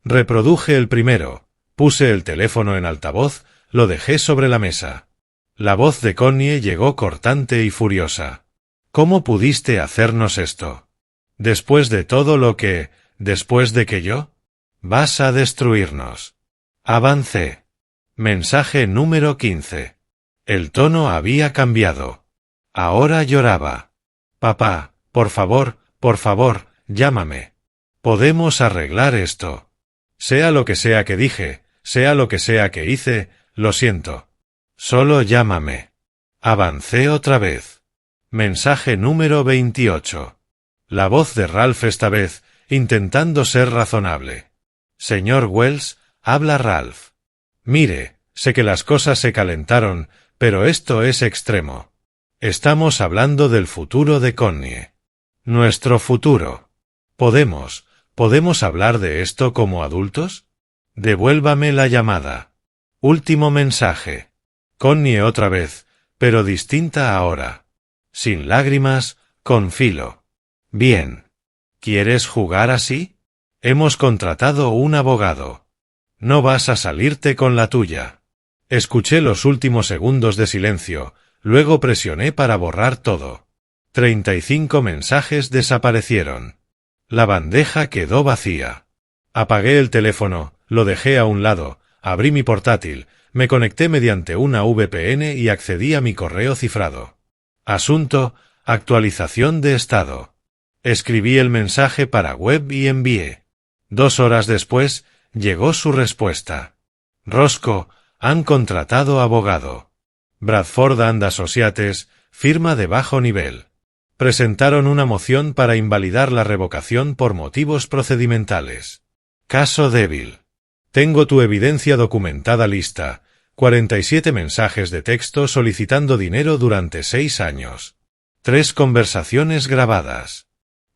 Reproduje el primero, puse el teléfono en altavoz, lo dejé sobre la mesa. La voz de Connie llegó cortante y furiosa. ¿Cómo pudiste hacernos esto? Después de todo lo que, después de que yo, vas a destruirnos. Avancé. Mensaje número 15. El tono había cambiado. Ahora lloraba. Papá, por favor, llámame. Podemos arreglar esto. Sea lo que sea que dije, sea lo que sea que hice, lo siento. Solo llámame. Avancé otra vez. Mensaje número 28. La voz de Ralph esta vez, intentando ser razonable. Señor Wells, habla Ralph. Mire, sé que las cosas se calentaron, pero esto es extremo. Estamos hablando del futuro de Connie. Nuestro futuro. ¿Podemos hablar de esto como adultos? Devuélvame la llamada. Último mensaje. Connie otra vez, pero distinta ahora. Sin lágrimas, con filo. Bien. ¿Quieres jugar así? Hemos contratado un abogado. No vas a salirte con la tuya. Escuché los últimos segundos de silencio, luego presioné para borrar todo. 35 mensajes desaparecieron. La bandeja quedó vacía. Apagué el teléfono, lo dejé a un lado, abrí mi portátil, me conecté mediante una VPN y accedí a mi correo cifrado. Asunto, actualización de estado. Escribí el mensaje para web y envié. 2 horas después, llegó su respuesta. Roscoe, han contratado abogado. Bradford and Associates, firma de bajo nivel. Presentaron una moción para invalidar la revocación por motivos procedimentales. Caso débil. Tengo tu evidencia documentada lista. 47 mensajes de texto solicitando dinero durante 6 años. 3 conversaciones grabadas.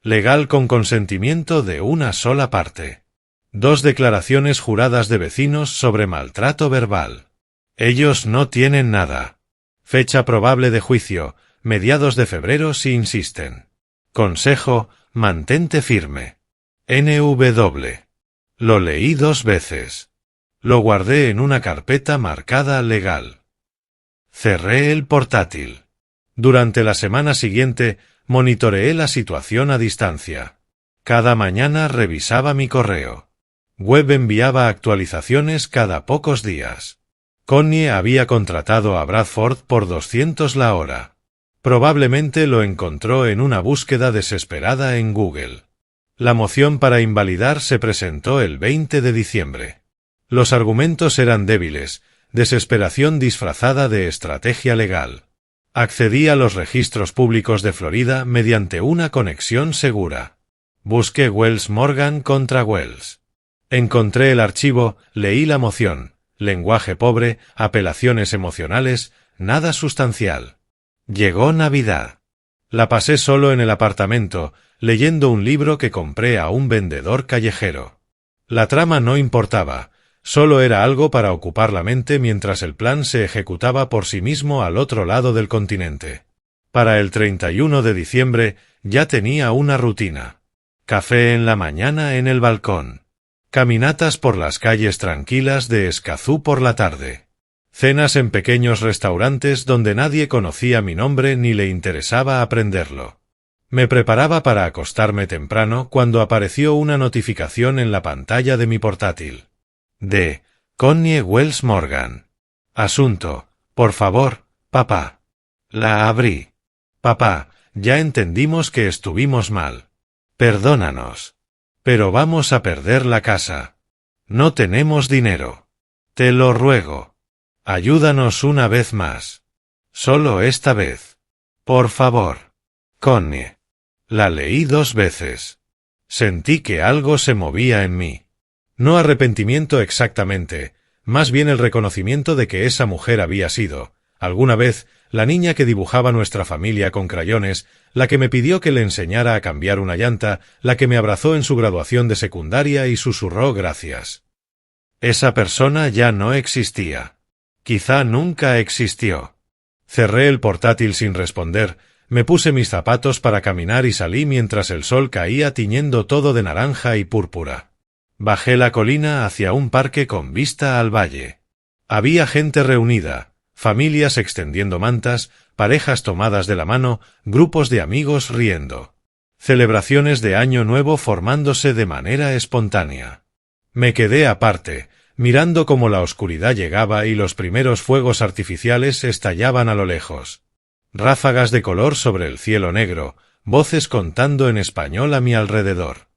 Legal con consentimiento de una sola parte. 2 declaraciones juradas de vecinos sobre maltrato verbal. Ellos no tienen nada. Fecha probable de juicio, mediados de febrero si insisten. Consejo, mantente firme. NW. Lo leí 2 veces. Lo guardé en una carpeta marcada legal. Cerré el portátil. Durante la semana siguiente, monitoreé la situación a distancia. Cada mañana revisaba mi correo. Web enviaba actualizaciones cada pocos días. Connie había contratado a Bradford por 200 la hora. Probablemente lo encontró en una búsqueda desesperada en Google. La moción para invalidar se presentó el 20 de diciembre. Los argumentos eran débiles, desesperación disfrazada de estrategia legal. Accedí a los registros públicos de Florida mediante una conexión segura. Busqué Wells Morgan contra Wells. Encontré el archivo, leí la moción, lenguaje pobre, apelaciones emocionales, nada sustancial. Llegó Navidad. La pasé solo en el apartamento, leyendo un libro que compré a un vendedor callejero. La trama no importaba, solo era algo para ocupar la mente mientras el plan se ejecutaba por sí mismo al otro lado del continente. Para el 31 de diciembre ya tenía una rutina. Café en la mañana en el balcón. Caminatas por las calles tranquilas de Escazú por la tarde. Cenas en pequeños restaurantes donde nadie conocía mi nombre ni le interesaba aprenderlo. Me preparaba para acostarme temprano cuando apareció una notificación en la pantalla de mi portátil. De Connie Wells Morgan. Asunto, por favor, papá. La abrí. Papá, ya entendimos que estuvimos mal. Perdónanos. Pero vamos a perder la casa. No tenemos dinero. Te lo ruego. Ayúdanos una vez más. Solo esta vez. Por favor. Connie. La leí 2 veces. Sentí que algo se movía en mí. No arrepentimiento exactamente, más bien el reconocimiento de que esa mujer había sido, alguna vez, la niña que dibujaba nuestra familia con crayones, la que me pidió que le enseñara a cambiar una llanta, la que me abrazó en su graduación de secundaria y susurró gracias. Esa persona ya no existía. Quizá nunca existió. Cerré el portátil sin responder, me puse mis zapatos para caminar y salí mientras el sol caía tiñendo todo de naranja y púrpura. Bajé la colina hacia un parque con vista al valle. Había gente reunida, familias extendiendo mantas, parejas tomadas de la mano, grupos de amigos riendo. Celebraciones de Año Nuevo formándose de manera espontánea. Me quedé aparte, mirando cómo la oscuridad llegaba y los primeros fuegos artificiales estallaban a lo lejos. Ráfagas de color sobre el cielo negro, voces contando en español a mi alrededor.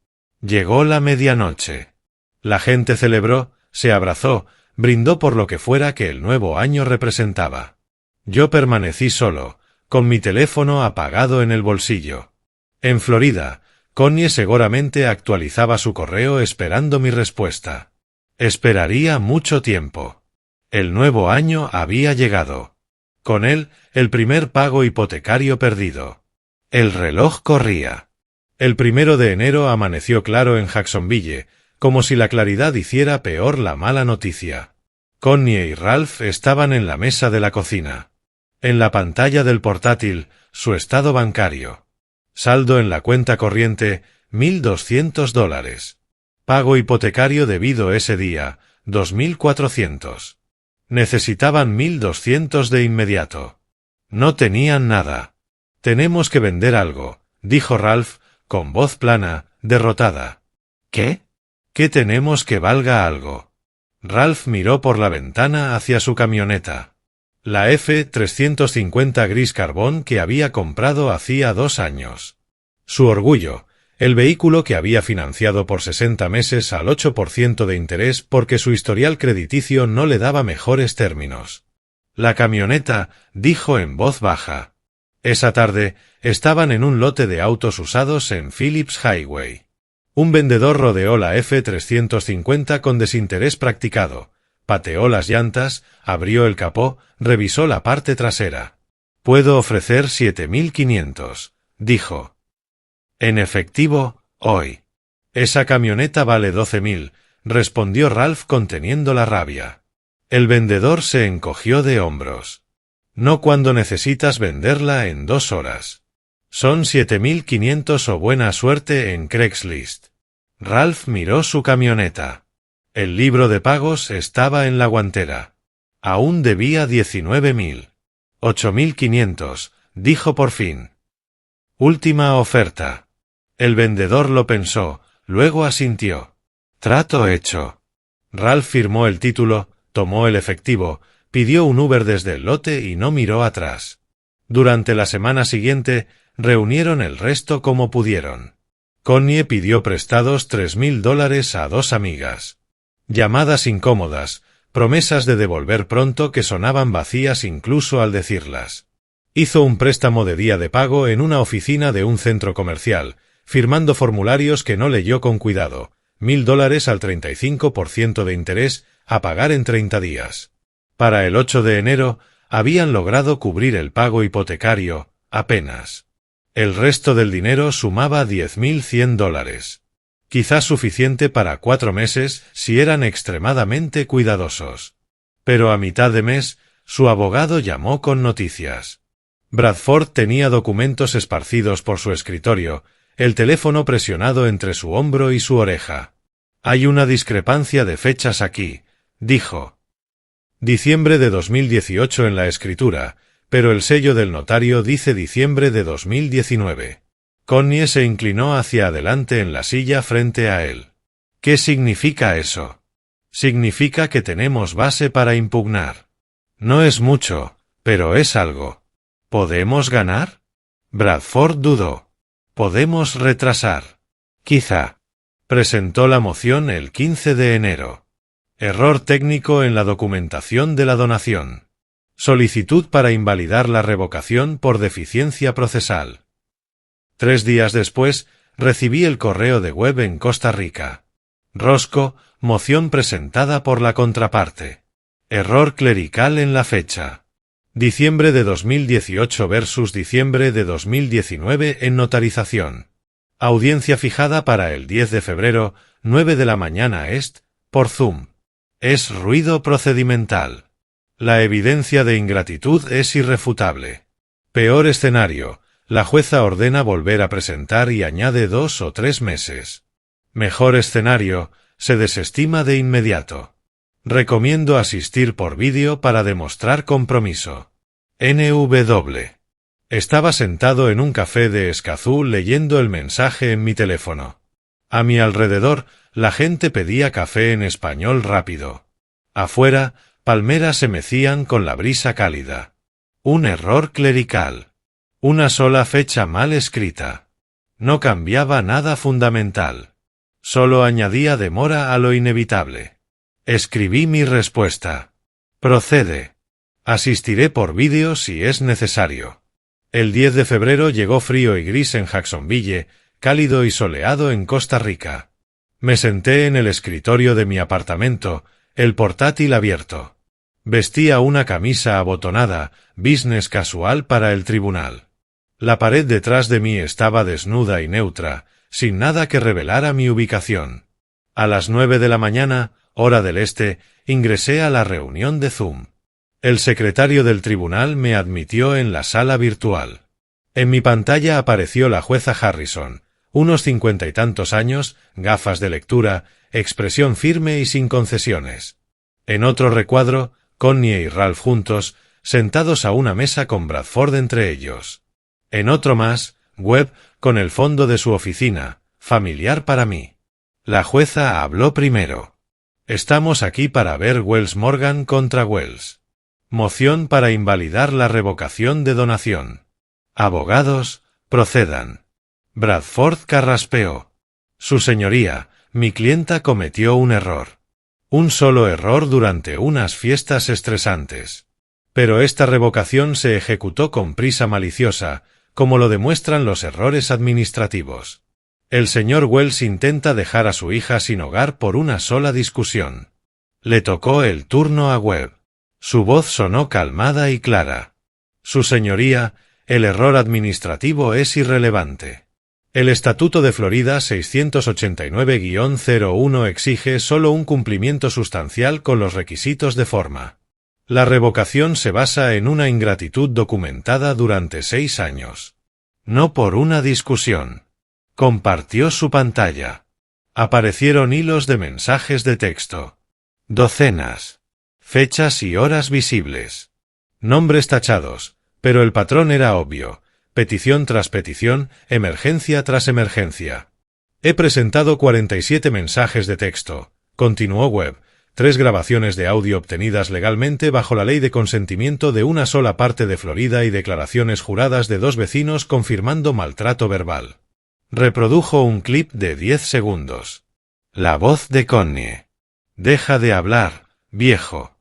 Llegó la medianoche. La gente celebró, se abrazó, brindó por lo que fuera que el nuevo año representaba. Yo permanecí solo, con mi teléfono apagado en el bolsillo. En Florida, Connie seguramente actualizaba su correo esperando mi respuesta. Esperaría mucho tiempo. El nuevo año había llegado. Con él, el primer pago hipotecario perdido. El reloj corría. El 1 de enero amaneció claro en Jacksonville, como si la claridad hiciera peor la mala noticia. Connie y Ralph estaban en la mesa de la cocina. En la pantalla del portátil, su estado bancario. Saldo en la cuenta corriente, $1,200. Pago hipotecario debido ese día, 2.400. Necesitaban 1.200 de inmediato. No tenían nada. Tenemos que vender algo, dijo Ralph, con voz plana, derrotada. ¿Qué? ¿Qué tenemos que valga algo? Ralph miró por la ventana hacia su camioneta. La F-350 gris carbón que había comprado hacía 2 años. Su orgullo, el vehículo que había financiado por 60 meses al 8% de interés porque su historial crediticio no le daba mejores términos. La camioneta, dijo en voz baja. Esa tarde, estaban en un lote de autos usados en Phillips Highway. Un vendedor rodeó la F-350 con desinterés practicado, pateó las llantas, abrió el capó, revisó la parte trasera. «Puedo ofrecer 7.500», dijo. «En efectivo, hoy». «Esa camioneta vale 12.000», respondió Ralph conteniendo la rabia. El vendedor se encogió de hombros. «No cuando necesitas venderla en 2 horas. Son 7.500 o buena suerte en Craigslist». Ralph miró su camioneta. El libro de pagos estaba en la guantera. Aún debía 19.000. 8.500, dijo por fin. Última oferta. El vendedor lo pensó, luego asintió. Trato hecho. Ralph firmó el título, tomó el efectivo, pidió un Uber desde el lote y no miró atrás. Durante la semana siguiente, reunieron el resto como pudieron. Connie pidió prestados $3.000 a 2 amigas. Llamadas incómodas, promesas de devolver pronto que sonaban vacías incluso al decirlas. Hizo un préstamo de día de pago en una oficina de un centro comercial, firmando formularios que no leyó con cuidado, $1.000 al 35% de interés, a pagar en 30 días. Para el 8 de enero, habían logrado cubrir el pago hipotecario, apenas. El resto del dinero sumaba $10.100. Quizás suficiente para 4 meses si eran extremadamente cuidadosos. Pero a mitad de mes, su abogado llamó con noticias. Bradford tenía documentos esparcidos por su escritorio, el teléfono presionado entre su hombro y su oreja. «Hay una discrepancia de fechas aquí», dijo. Diciembre de 2018 en la escritura, pero el sello del notario dice diciembre de 2019. Connie se inclinó hacia adelante en la silla frente a él. «¿Qué significa eso?» «Significa que tenemos base para impugnar. No es mucho, pero es algo. ¿Podemos ganar?» Bradford dudó. Podemos retrasar. Quizá. Presentó la moción el 15 de enero. Error técnico en la documentación de la donación. Solicitud para invalidar la revocación por deficiencia procesal. 3 días después, recibí el correo de Webb en Costa Rica. Rosco, moción presentada por la contraparte. Error clerical en la fecha. Diciembre de 2018 versus diciembre de 2019 en notarización. Audiencia fijada para el 10 de febrero, 9 de la mañana est, por Zoom. Es ruido procedimental. La evidencia de ingratitud es irrefutable. Peor escenario, la jueza ordena volver a presentar y añade 2 o 3 meses. Mejor escenario, se desestima de inmediato. Recomiendo asistir por vídeo para demostrar compromiso. NW. Estaba sentado en un café de Escazú leyendo el mensaje en mi teléfono. A mi alrededor, la gente pedía café en español rápido. Afuera, palmeras se mecían con la brisa cálida. Un error clerical. Una sola fecha mal escrita. No cambiaba nada fundamental. Solo añadía demora a lo inevitable. Escribí mi respuesta. Procede. Asistiré por vídeo si es necesario. El 10 de febrero llegó frío y gris en Jacksonville, cálido y soleado en Costa Rica. Me senté en el escritorio de mi apartamento, el portátil abierto. Vestía una camisa abotonada, business casual para el tribunal. La pared detrás de mí estaba desnuda y neutra, sin nada que revelara mi ubicación. A las 9 de la mañana, hora del este, ingresé a la reunión de Zoom. El secretario del tribunal me admitió en la sala virtual. En mi pantalla apareció la jueza Harrison, unos 50 y tantos años, gafas de lectura, expresión firme y sin concesiones. En otro recuadro, Connie y Ralph juntos, sentados a una mesa con Bradford entre ellos. En otro más, Webb, con el fondo de su oficina, familiar para mí. La jueza habló primero. Estamos aquí para ver Wells Morgan contra Wells. Moción para invalidar la revocación de donación. Abogados, procedan. Bradford carraspeó. Su señoría, mi clienta cometió un error. Un solo error durante unas fiestas estresantes. Pero esta revocación se ejecutó con prisa maliciosa, como lo demuestran los errores administrativos. El señor Wells intenta dejar a su hija sin hogar por una sola discusión. Le tocó el turno a Webb. Su voz sonó calmada y clara. Su señoría, el error administrativo es irrelevante. El Estatuto de Florida 689-01 exige solo un cumplimiento sustancial con los requisitos de forma. La revocación se basa en una ingratitud documentada durante 6 años. No por una discusión. Compartió su pantalla. Aparecieron hilos de mensajes de texto. Docenas. Fechas y horas visibles. Nombres tachados, pero el patrón era obvio. Petición tras petición, emergencia tras emergencia. He presentado 47 mensajes de texto, continuó Webb, 3 grabaciones de audio obtenidas legalmente bajo la ley de consentimiento de una sola parte de Florida y declaraciones juradas de 2 vecinos confirmando maltrato verbal. Reprodujo un clip de 10 segundos. La voz de Connie. Deja de hablar, viejo.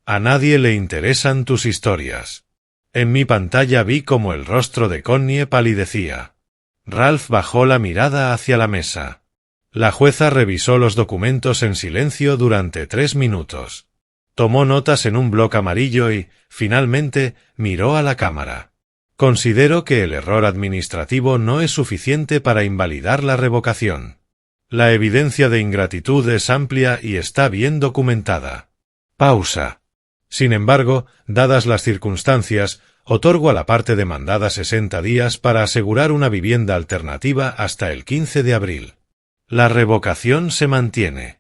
A nadie le interesan tus historias. En mi pantalla vi como el rostro de Connie palidecía. Ralph bajó la mirada hacia la mesa. La jueza revisó los documentos en silencio durante 3 minutos. Tomó notas en un bloc amarillo y, finalmente, miró a la cámara. Considero que el error administrativo no es suficiente para invalidar la revocación. La evidencia de ingratitud es amplia y está bien documentada. Pausa. Sin embargo, dadas las circunstancias, otorgo a la parte demandada 60 días para asegurar una vivienda alternativa hasta el 15 de abril. La revocación se mantiene.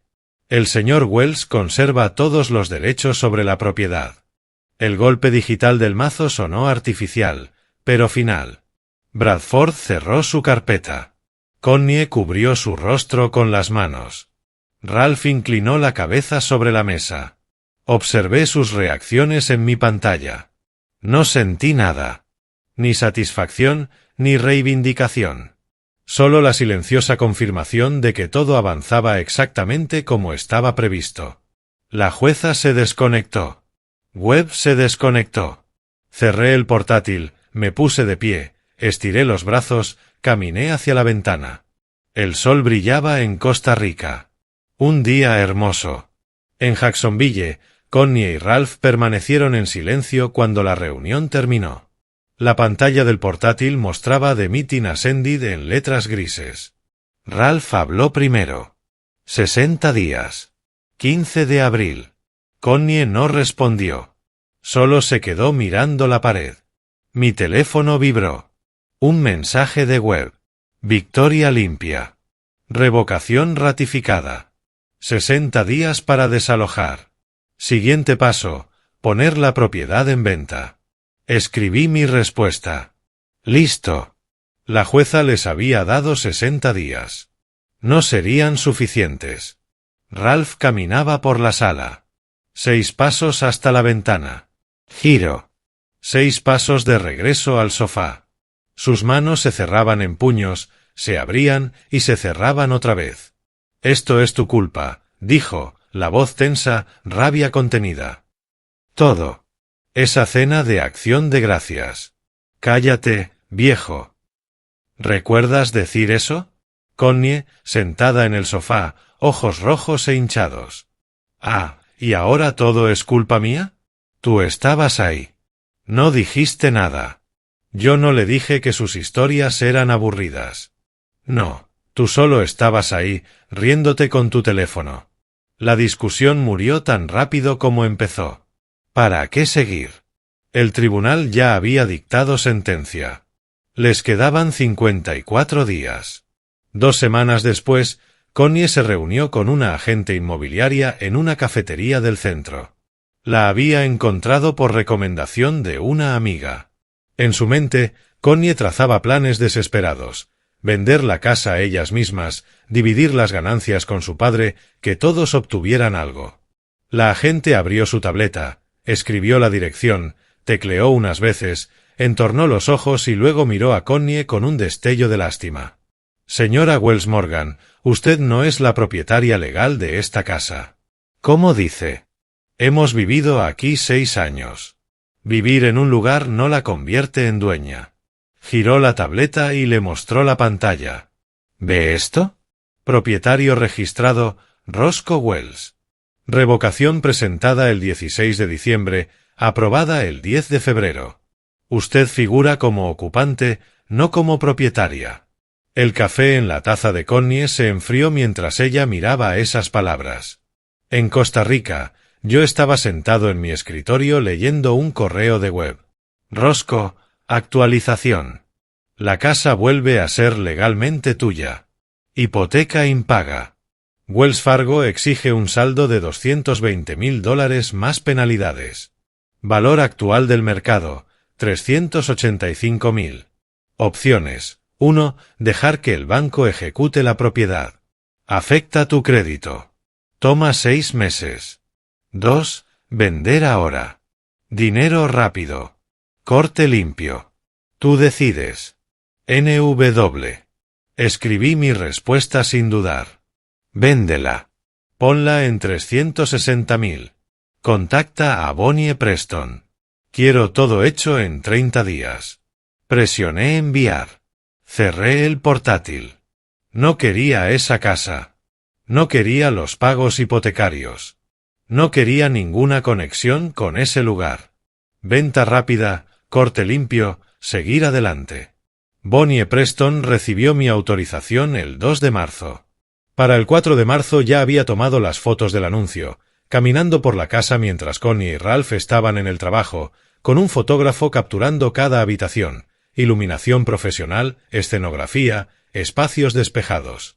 El señor Wells conserva todos los derechos sobre la propiedad. El golpe digital del mazo sonó artificial, pero final. Bradford cerró su carpeta. Connie cubrió su rostro con las manos. Ralph inclinó la cabeza sobre la mesa. Observé sus reacciones en mi pantalla. No sentí nada. Ni satisfacción, ni reivindicación. Solo la silenciosa confirmación de que todo avanzaba exactamente como estaba previsto. La jueza se desconectó. Webb se desconectó. Cerré el portátil, me puse de pie, estiré los brazos, caminé hacia la ventana. El sol brillaba en Costa Rica. Un día hermoso. En Jacksonville, Connie y Ralph permanecieron en silencio cuando la reunión terminó. La pantalla del portátil mostraba The Meeting Ascended en letras grises. Ralph habló primero. 60 días. 15 de abril. Connie no respondió. Solo se quedó mirando la pared. Mi teléfono vibró. Un mensaje de Webb. Victoria limpia. Revocación ratificada. 60 días para desalojar. Siguiente paso, poner la propiedad en venta. Escribí mi respuesta. Listo. La jueza les había dado 60 días. No serían suficientes. Ralph caminaba por la sala. 6 pasos hasta la ventana. Giro. 6 pasos de regreso al sofá. Sus manos se cerraban en puños, se abrían y se cerraban otra vez. Esto es tu culpa, dijo, la voz tensa, rabia contenida. Todo. Esa cena de acción de gracias. Cállate, viejo. ¿Recuerdas decir eso? Connie, sentada en el sofá, ojos rojos e hinchados. Ah, ¿y ahora todo es culpa mía? Tú estabas ahí. No dijiste nada. Yo no le dije que sus historias eran aburridas. No, tú solo estabas ahí, riéndote con tu teléfono. La discusión murió tan rápido como empezó. ¿Para qué seguir? El tribunal ya había dictado sentencia. Les quedaban 54 días. 2 semanas después, Connie se reunió con una agente inmobiliaria en una cafetería del centro. La había encontrado por recomendación de una amiga. En su mente, Connie trazaba planes desesperados. Vender la casa a ellas mismas, dividir las ganancias con su padre, que todos obtuvieran algo. La agente abrió su tableta, escribió la dirección, tecleó unas veces, entornó los ojos y luego miró a Connie con un destello de lástima. Señora Wells Morgan, usted no es la propietaria legal de esta casa. ¿Cómo dice? Hemos vivido aquí 6 años. Vivir en un lugar no la convierte en dueña. Giró la tableta y le mostró la pantalla. ¿Ve esto? Propietario registrado, Roscoe Wells. Revocación presentada el 16 de diciembre, aprobada el 10 de febrero. Usted figura como ocupante, no como propietaria. El café en la taza de Connie se enfrió mientras ella miraba esas palabras. En Costa Rica, yo estaba sentado en mi escritorio leyendo un correo de Webb. Roscoe, actualización. La casa vuelve a ser legalmente tuya. Hipoteca impaga. Wells Fargo exige un saldo de $220,000 más penalidades. Valor actual del mercado, 385,000. Opciones. 1. Dejar que el banco ejecute la propiedad. Afecta tu crédito. Toma 6 meses. 2. Vender ahora. Dinero rápido. Corte limpio. Tú decides. NW. Escribí mi respuesta sin dudar. Véndela. Ponla en 360,000. Contacta a Bonnie Preston. Quiero todo hecho en 30 días. Presioné enviar. Cerré el portátil. No quería esa casa. No quería los pagos hipotecarios. No quería ninguna conexión con ese lugar. Venta rápida, corte limpio, seguir adelante. Bonnie Preston recibió mi autorización el 2 de marzo. Para el 4 de marzo ya había tomado las fotos del anuncio, caminando por la casa mientras Connie y Ralph estaban en el trabajo, con un fotógrafo capturando cada habitación, iluminación profesional, escenografía, espacios despejados.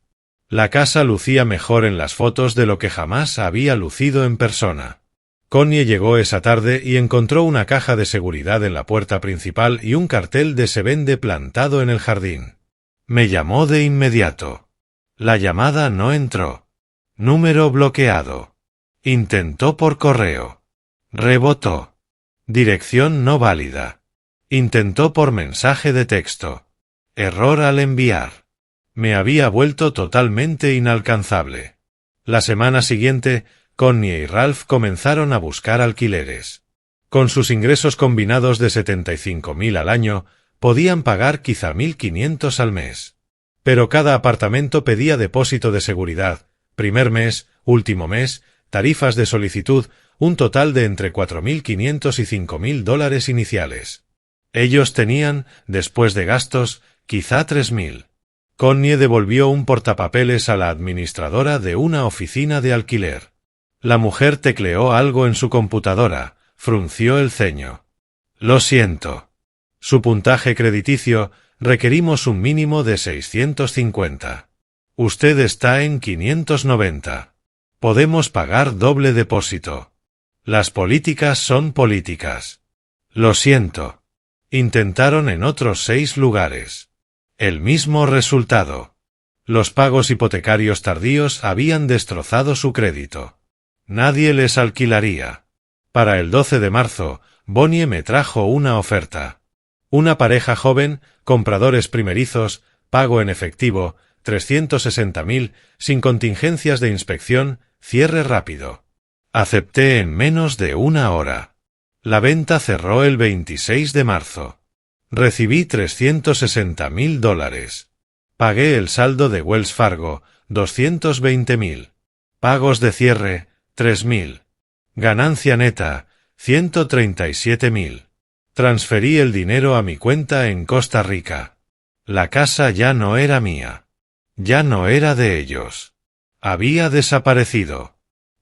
La casa lucía mejor en las fotos de lo que jamás había lucido en persona. Connie llegó esa tarde y encontró una caja de seguridad en la puerta principal y un cartel de se vende plantado en el jardín. Me llamó de inmediato. La llamada no entró. Número bloqueado. Intentó por correo. Rebotó. Dirección no válida. Intentó por mensaje de texto. Error al enviar. Me había vuelto totalmente inalcanzable. La semana siguiente, Connie y Ralph comenzaron a buscar alquileres. Con sus ingresos combinados de 75.000 al año, podían pagar quizá 1.500 al mes. Pero cada apartamento pedía depósito de seguridad, primer mes, último mes, tarifas de solicitud, un total de entre $4.500 y $5.000 iniciales. Ellos tenían, después de gastos, quizá 3.000. Connie devolvió un portapapeles a la administradora de una oficina de alquiler. La mujer tecleó algo en su computadora, frunció el ceño. Lo siento. Su puntaje crediticio, requerimos un mínimo de 650. Usted está en 590. Podemos pagar doble depósito. Las políticas son políticas. Lo siento. Intentaron en otros 6 lugares. El mismo resultado. Los pagos hipotecarios tardíos habían destrozado su crédito. Nadie les alquilaría. Para el 12 de marzo, Bonnie me trajo una oferta. Una pareja joven, compradores primerizos, pago en efectivo, 360.000, sin contingencias de inspección, cierre rápido. Acepté en menos de una hora. La venta cerró el 26 de marzo. Recibí $360.000. Pagué el saldo de Wells Fargo, 220.000. Pagos de cierre, 3.000. Ganancia neta, 137.000. Transferí el dinero a mi cuenta en Costa Rica. La casa ya no era mía. Ya no era de ellos. Había desaparecido.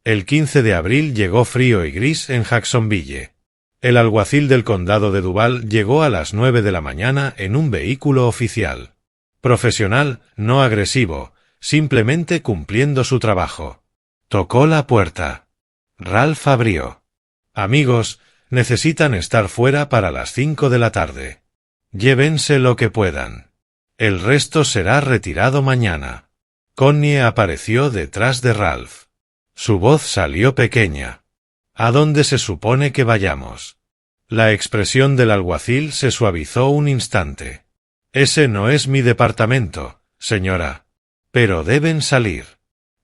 El 15 de abril llegó frío y gris en Jacksonville. El alguacil del condado de Duval llegó a las 9 de la mañana en un vehículo oficial. Profesional, no agresivo, simplemente cumpliendo su trabajo. Tocó la puerta. Ralph abrió. Amigos, necesitan estar fuera para las 5 de la tarde. Llévense lo que puedan. El resto será retirado mañana. Connie apareció detrás de Ralph. Su voz salió pequeña. ¿A dónde se supone que vayamos? La expresión del alguacil se suavizó un instante. Ese no es mi departamento, señora. Pero deben salir.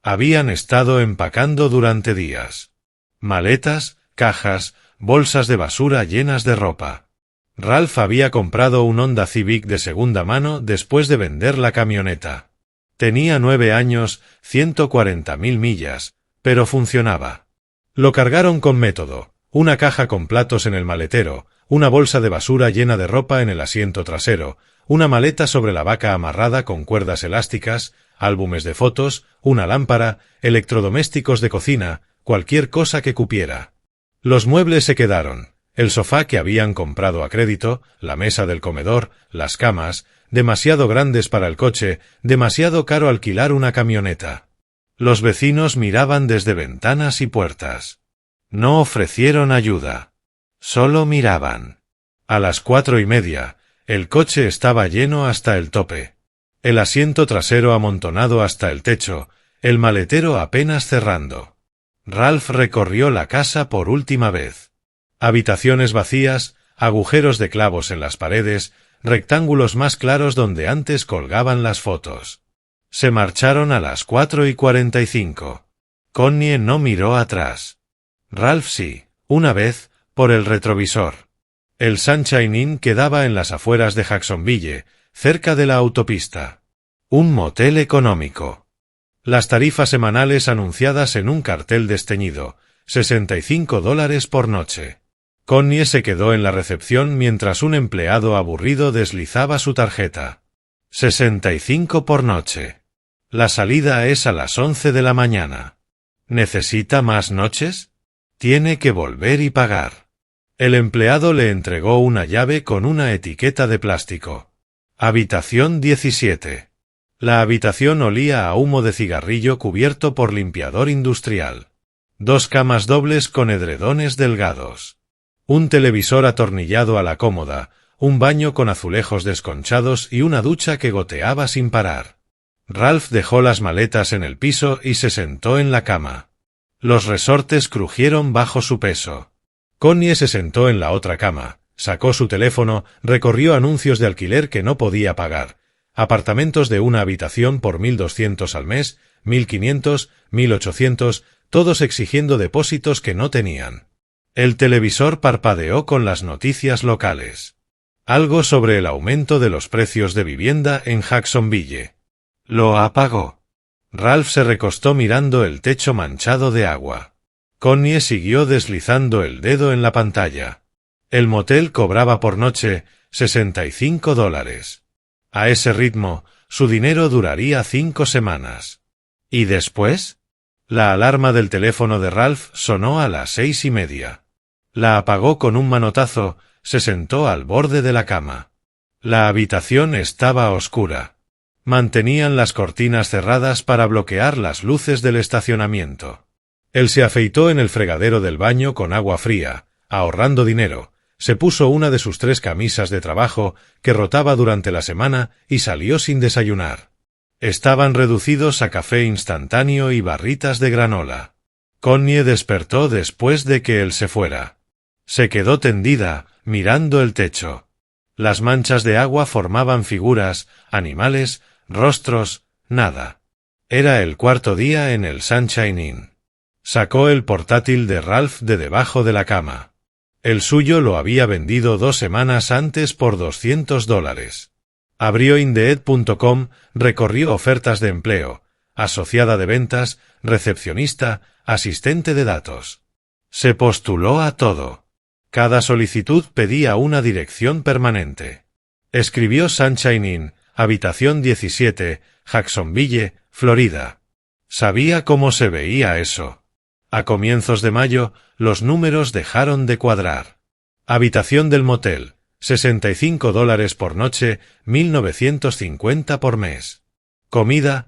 Habían estado empacando durante días. Maletas, cajas, bolsas de basura llenas de ropa. Ralph había comprado un Honda Civic de segunda mano después de vender la camioneta. Tenía 9 años, 140.000 millas, pero funcionaba. Lo cargaron con método, una caja con platos en el maletero, una bolsa de basura llena de ropa en el asiento trasero, una maleta sobre la vaca amarrada con cuerdas elásticas, álbumes de fotos, una lámpara, electrodomésticos de cocina, cualquier cosa que cupiera. Los muebles se quedaron, el sofá que habían comprado a crédito, la mesa del comedor, las camas, demasiado grandes para el coche, demasiado caro alquilar una camioneta. Los vecinos miraban desde ventanas y puertas. No ofrecieron ayuda. Solo miraban. A las 4:30, el coche estaba lleno hasta el tope. El asiento trasero amontonado hasta el techo, el maletero apenas cerrando. Ralph recorrió la casa por última vez. Habitaciones vacías, agujeros de clavos en las paredes, rectángulos más claros donde antes colgaban las fotos. Se marcharon a las 4:45. Connie no miró atrás. Ralph sí, una vez, por el retrovisor. El Sunshine Inn quedaba en las afueras de Jacksonville, cerca de la autopista. Un motel económico. Las tarifas semanales anunciadas en un cartel desteñido, $65 por noche. Connie se quedó en la recepción mientras un empleado aburrido deslizaba su tarjeta. 65 por noche. La salida es a las 11 de la mañana. ¿Necesita más noches? Tiene que volver y pagar. El empleado le entregó una llave con una etiqueta de plástico. Habitación 17. La habitación olía a humo de cigarrillo cubierto por limpiador industrial. 2 camas dobles con edredones delgados. Un televisor atornillado a la cómoda, un baño con azulejos desconchados y una ducha que goteaba sin parar. Ralph dejó las maletas en el piso y se sentó en la cama. Los resortes crujieron bajo su peso. Connie se sentó en la otra cama, Sacó su teléfono, recorrió anuncios de alquiler que no podía pagar. Apartamentos de una habitación por 1.200 al mes, 1.500, 1.800, todos exigiendo depósitos que no tenían. El televisor parpadeó con las noticias locales. Algo sobre el aumento de los precios de vivienda en Jacksonville. Lo apagó. Ralph se recostó mirando el techo manchado de agua. Connie siguió deslizando el dedo en la pantalla. El motel cobraba por noche $65. A ese ritmo, su dinero duraría 5 semanas. ¿Y después? La alarma del teléfono de Ralph sonó a las 6:30. La apagó con un manotazo, se sentó al borde de la cama. La habitación estaba oscura. Mantenían las cortinas cerradas para bloquear las luces del estacionamiento. Él se afeitó en el fregadero del baño con agua fría, ahorrando dinero. Se puso una de sus 3 camisas de trabajo que rotaba durante la semana y salió sin desayunar. Estaban reducidos a café instantáneo y barritas de granola. Connie despertó después de que él se fuera. Se quedó tendida, mirando el techo. Las manchas de agua formaban figuras, animales, rostros, nada. Era el 4.º día en el Sunshine Inn. Sacó el portátil de Ralph de debajo de la cama. El suyo lo había vendido 2 semanas antes por $200. Abrió Indeed.com, recorrió ofertas de empleo, asociada de ventas, recepcionista, asistente de datos. Se postuló a todo. Cada solicitud pedía una dirección permanente. Escribió Sunshine Inn, habitación 17, Jacksonville, Florida. Sabía cómo se veía eso. A comienzos de mayo, los números dejaron de cuadrar. Habitación del motel, $65 por noche, 1.950 por mes. Comida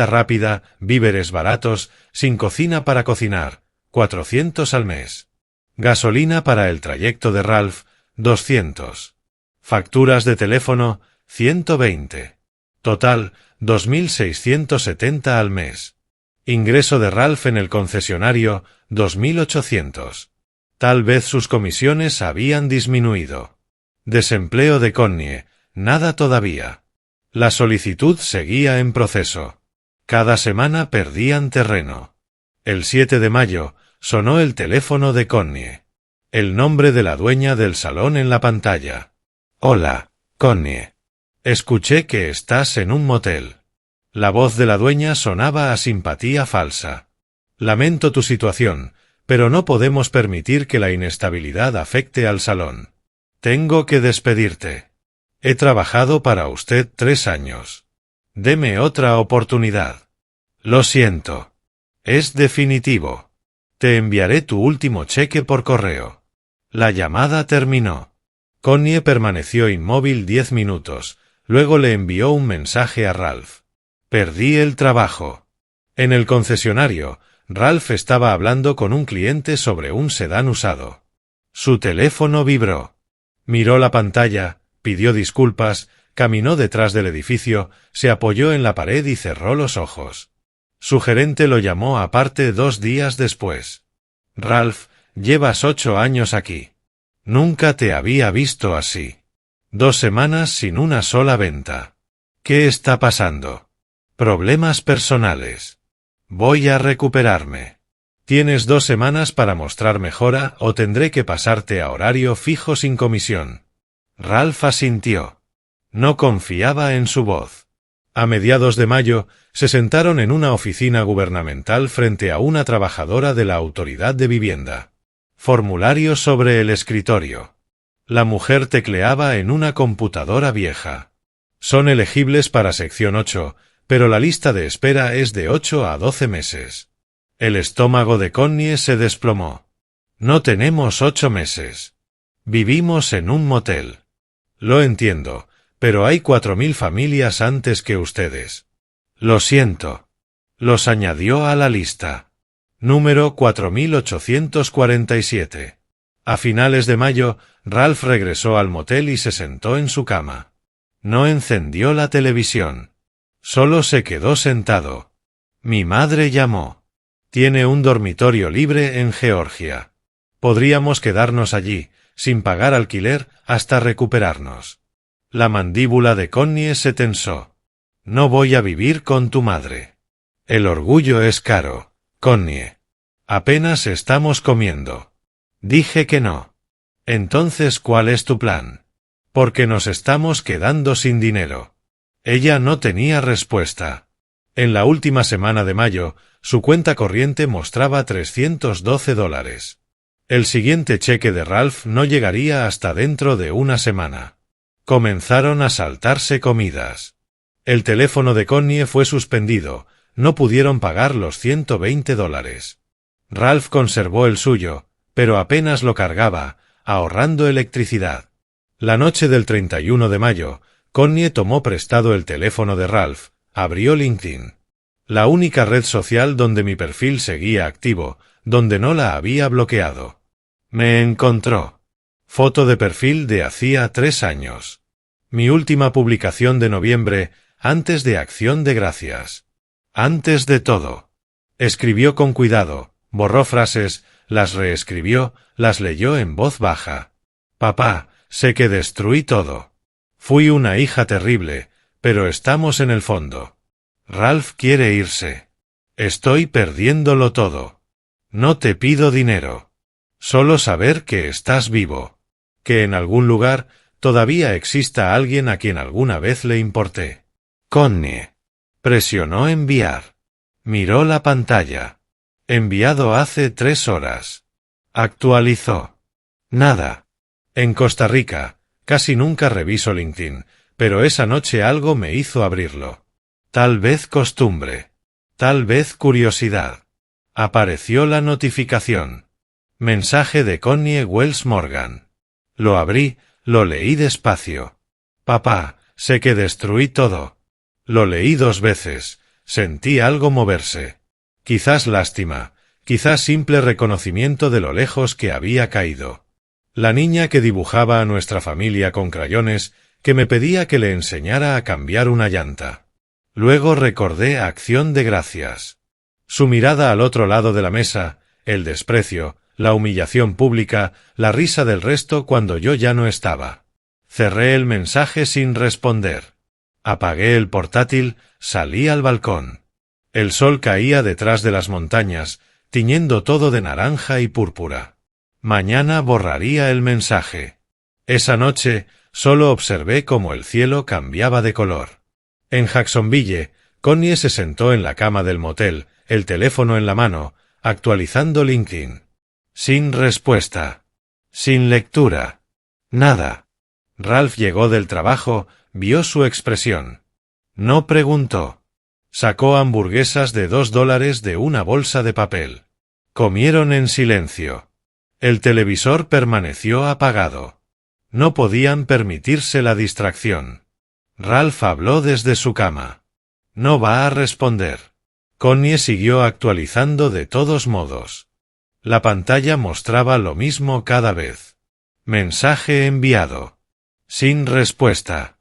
rápida, víveres baratos, sin cocina para cocinar, 400 al mes. Gasolina para el trayecto de Ralph, 200. Facturas de teléfono, 120. Total, 2.670 al mes. Ingreso de Ralph en el concesionario, 2.800. Tal vez sus comisiones habían disminuido. Desempleo de Connie, nada todavía. La solicitud seguía en proceso. Cada semana perdían terreno. El 7 de mayo, sonó el teléfono de Connie. El nombre de la dueña del salón en la pantalla. Hola, Connie. Escuché que estás en un motel. La voz de la dueña sonaba a simpatía falsa. Lamento tu situación, pero no podemos permitir que la inestabilidad afecte al salón. Tengo que despedirte. He trabajado para usted 3 años. Deme otra oportunidad. Lo siento. Es definitivo. Te enviaré tu último cheque por correo. La llamada terminó. Connie permaneció inmóvil 10 minutos, luego le envió un mensaje a Ralph. Perdí el trabajo. En el concesionario, Ralph estaba hablando con un cliente sobre un sedán usado. Su teléfono vibró. Miró la pantalla, pidió disculpas, caminó detrás del edificio, se apoyó en la pared y cerró los ojos. Su gerente lo llamó aparte 2 días después. Ralph, llevas 8 años aquí. Nunca te había visto así. 2 semanas sin una sola venta. ¿Qué está pasando? Problemas personales. Voy a recuperarme. Tienes 2 semanas para mostrar mejora o tendré que pasarte a horario fijo sin comisión. Ralph asintió. No confiaba en su voz. A mediados de mayo, se sentaron en una oficina gubernamental frente a una trabajadora de la Autoridad de Vivienda. Formulario sobre el escritorio. La mujer tecleaba en una computadora vieja. Son elegibles para sección 8, pero la lista de espera es de 8 a 12 meses. El estómago de Connie se desplomó. No tenemos 8 meses. Vivimos en un motel. Lo entiendo, pero hay 4.000 familias antes que ustedes. Lo siento. Los añadió a la lista. Número 4847. A finales de mayo, Ralph regresó al motel y se sentó en su cama. No encendió la televisión. Solo se quedó sentado. Mi madre llamó. Tiene un dormitorio libre en Georgia. Podríamos quedarnos allí, sin pagar alquiler hasta recuperarnos. La mandíbula de Connie se tensó. No voy a vivir con tu madre. El orgullo es caro, Connie. Apenas estamos comiendo. Dije que no. Entonces, ¿cuál es tu plan? Porque nos estamos quedando sin dinero. Ella no tenía respuesta. En la última semana de mayo, su cuenta corriente mostraba $312. El siguiente cheque de Ralph no llegaría hasta dentro de una semana. Comenzaron a saltarse comidas. El teléfono de Connie fue suspendido, no pudieron pagar los $120. Ralph conservó el suyo, pero apenas lo cargaba, ahorrando electricidad. La noche del 31 de mayo, Connie tomó prestado el teléfono de Ralph, abrió LinkedIn. La única red social donde mi perfil seguía activo, donde no la había bloqueado. Me encontró. Foto de perfil de hacía 3 años. Mi última publicación de noviembre, antes de Acción de Gracias. Antes de todo. Escribió con cuidado, borró frases, las reescribió, las leyó en voz baja. Papá, sé que destruí todo. Fui una hija terrible, pero estamos en el fondo. Ralph quiere irse. Estoy perdiéndolo todo. No te pido dinero. Solo saber que estás vivo. Que en algún lugar todavía exista alguien a quien alguna vez le importé. Connie. Presionó enviar. Miró la pantalla. Enviado hace 3 horas. Actualizó. Nada. En Costa Rica, casi nunca reviso LinkedIn, pero esa noche algo me hizo abrirlo. Tal vez costumbre. Tal vez curiosidad. Apareció la notificación. Mensaje de Connie Wells Morgan. Lo abrí, lo leí despacio. Papá, sé que destruí todo. Lo leí 2 veces, sentí algo moverse. Quizás lástima, quizás simple reconocimiento de lo lejos que había caído. La niña que dibujaba a nuestra familia con crayones, que me pedía que le enseñara a cambiar una llanta. Luego recordé Acción de Gracias. Su mirada al otro lado de la mesa, el desprecio, la humillación pública, la risa del resto cuando yo ya no estaba. Cerré el mensaje sin responder. Apagué el portátil, salí al balcón. El sol caía detrás de las montañas, tiñendo todo de naranja y púrpura. Mañana borraría el mensaje. Esa noche, solo observé cómo el cielo cambiaba de color. En Jacksonville, Connie se sentó en la cama del motel, el teléfono en la mano, actualizando LinkedIn. Sin respuesta. Sin lectura. Nada. Ralph llegó del trabajo, vio su expresión. No preguntó. Sacó hamburguesas de $2 de una bolsa de papel. Comieron en silencio. El televisor permaneció apagado. No podían permitirse la distracción. Ralph habló desde su cama. No va a responder. Connie siguió actualizando de todos modos. La pantalla mostraba lo mismo cada vez. Mensaje enviado. Sin respuesta.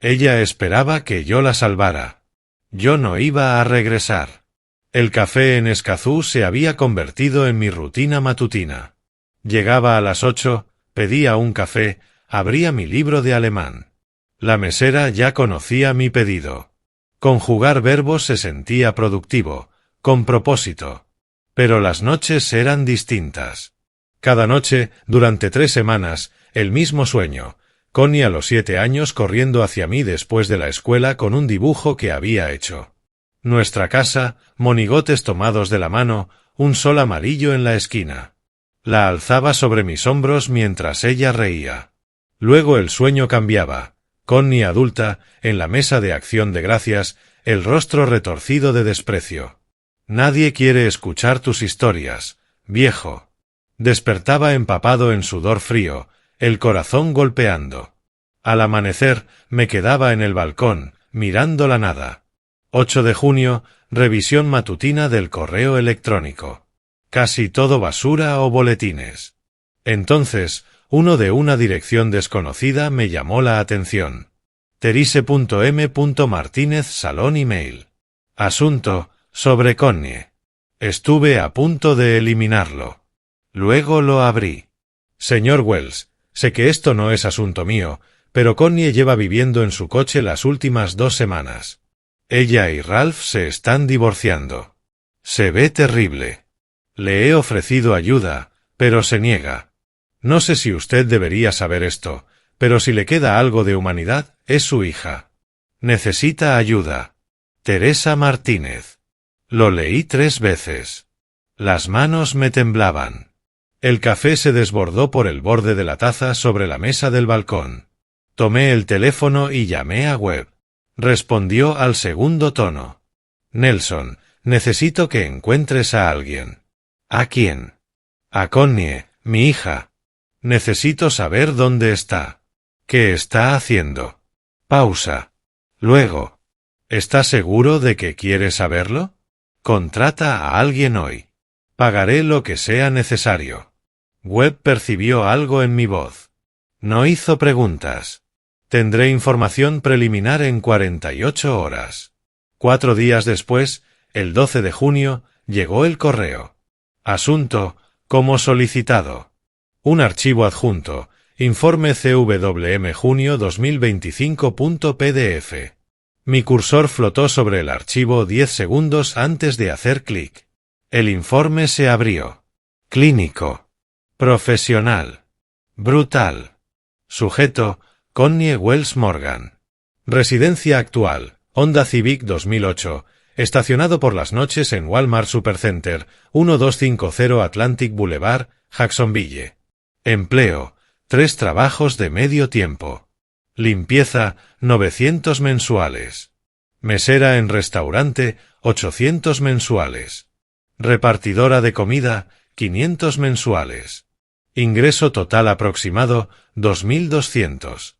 Ella esperaba que yo la salvara. Yo no iba a regresar. El café en Escazú se había convertido en mi rutina matutina. Llegaba a las 8, pedía un café, abría mi libro de alemán. La mesera ya conocía mi pedido. Conjugar verbos se sentía productivo, con propósito. Pero las noches eran distintas. Cada noche, durante 3 semanas, el mismo sueño. Connie a los 7 años corriendo hacia mí después de la escuela con un dibujo que había hecho. Nuestra casa, monigotes tomados de la mano, un sol amarillo en la esquina. La alzaba sobre mis hombros mientras ella reía. Luego el sueño cambiaba. Connie adulta, en la mesa de Acción de Gracias, el rostro retorcido de desprecio. Nadie quiere escuchar tus historias, viejo. Despertaba empapado en sudor frío, el corazón golpeando. Al amanecer, me quedaba en el balcón, mirando la nada. 8 de junio, revisión matutina del correo electrónico. Casi todo basura o boletines. Entonces, uno de una dirección desconocida me llamó la atención. Terise.m.Martínez Salón email. Asunto, sobre Connie. Estuve a punto de eliminarlo. Luego lo abrí. Señor Wells, Sé que esto no es asunto mío, pero Connie lleva viviendo en su coche las últimas 2 semanas. Ella y Ralph se están divorciando. Se ve terrible. Le he ofrecido ayuda, pero se niega. No sé si usted debería saber esto, pero si le queda algo de humanidad, es su hija. Necesita ayuda. Teresa Martínez. Lo leí 3 veces. Las manos me temblaban. El café se desbordó por el borde de la taza sobre la mesa del balcón. Tomé el teléfono y llamé a Webb. Respondió al segundo tono. Nelson, necesito que encuentres a alguien. ¿A quién? A Connie, mi hija. Necesito saber dónde está. ¿Qué está haciendo? Pausa. Luego. ¿Está seguro de que quiere saberlo? Contrata a alguien hoy. Pagaré lo que sea necesario. Webb percibió algo en mi voz. No hizo preguntas. Tendré información preliminar en 48 horas. 4 días después, el 12 de junio, llegó el correo. Asunto, como solicitado. Un archivo adjunto, informe CWM junio 2025.pdf. Mi cursor flotó sobre el archivo 10 segundos antes de hacer clic. El informe se abrió. Clínico. Profesional. Brutal. Sujeto, Connie Wells Morgan. Residencia actual, Honda Civic 2008, estacionado por las noches en Walmart Supercenter, 1250 Atlantic Boulevard, Jacksonville. Empleo, 3 trabajos de medio tiempo. Limpieza, 900 mensuales. Mesera en restaurante, 800 mensuales. Repartidora de comida, 500 mensuales. Ingreso total aproximado, 2.200.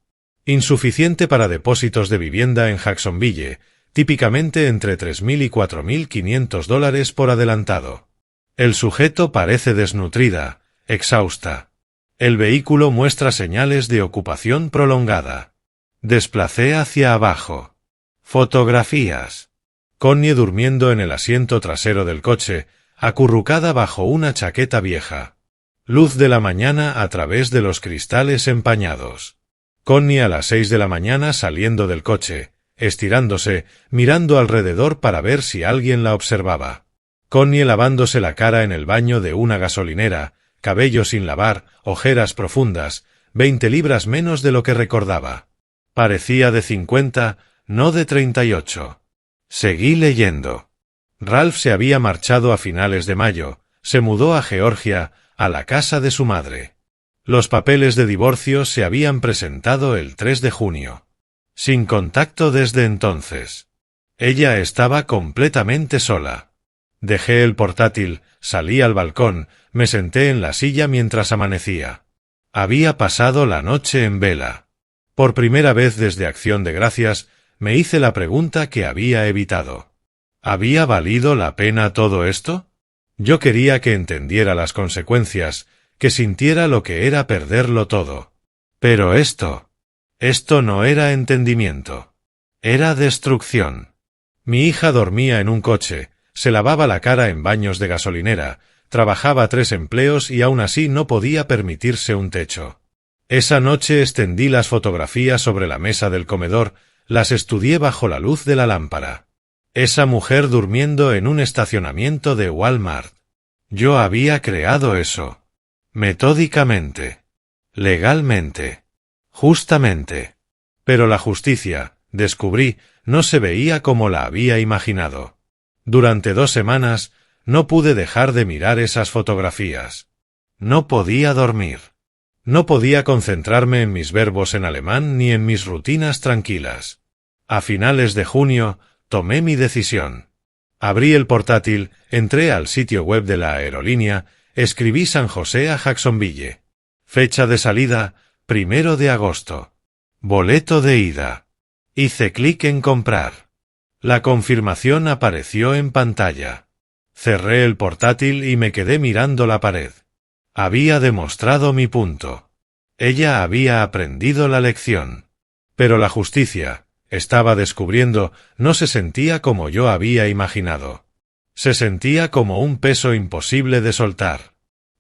Insuficiente para depósitos de vivienda en Jacksonville, típicamente entre $3.000 y $4.500 por adelantado. El sujeto parece desnutrida, exhausta. El vehículo muestra señales de ocupación prolongada. Desplacé hacia abajo. Fotografías. Connie durmiendo en el asiento trasero del coche, acurrucada bajo una chaqueta vieja. Luz de la mañana a través de los cristales empañados. Connie a las 6 de la mañana saliendo del coche, estirándose, mirando alrededor para ver si alguien la observaba. Connie lavándose la cara en el baño de una gasolinera, cabello sin lavar, ojeras profundas, 20 libras menos de lo que recordaba. Parecía de 50, no de 38. Seguí leyendo. Ralph se había marchado a finales de mayo, se mudó a Georgia, a la casa de su madre. Los papeles de divorcio se habían presentado el 3 de junio. Sin contacto desde entonces. Ella estaba completamente sola. Dejé el portátil, salí al balcón, me senté en la silla mientras amanecía. Había pasado la noche en vela. Por primera vez desde Acción de Gracias, me hice la pregunta que había evitado. ¿Había valido la pena todo esto? Yo quería que entendiera las consecuencias, que sintiera lo que era perderlo todo. Pero esto no era entendimiento. Era destrucción. Mi hija dormía en un coche, se lavaba la cara en baños de gasolinera, trabajaba 3 empleos y aún así no podía permitirse un techo. Esa noche extendí las fotografías sobre la mesa del comedor, las estudié bajo la luz de la lámpara. Esa mujer durmiendo en un estacionamiento de Walmart. Yo había creado eso. Metódicamente. Legalmente. Justamente. Pero la justicia, descubrí, no se veía como la había imaginado. Durante 2 semanas, no pude dejar de mirar esas fotografías. No podía dormir. No podía concentrarme en mis verbos en alemán ni en mis rutinas tranquilas. A finales de junio, tomé mi decisión. Abrí el portátil, entré al sitio web de la aerolínea, escribí San José a Jacksonville. Fecha de salida, 1 de agosto. Boleto de ida. Hice clic en comprar. La confirmación apareció en pantalla. Cerré el portátil y me quedé mirando la pared. Había demostrado mi punto. Ella había aprendido la lección. Pero la justicia, estaba descubriendo, no se sentía como yo había imaginado. Se sentía como un peso imposible de soltar.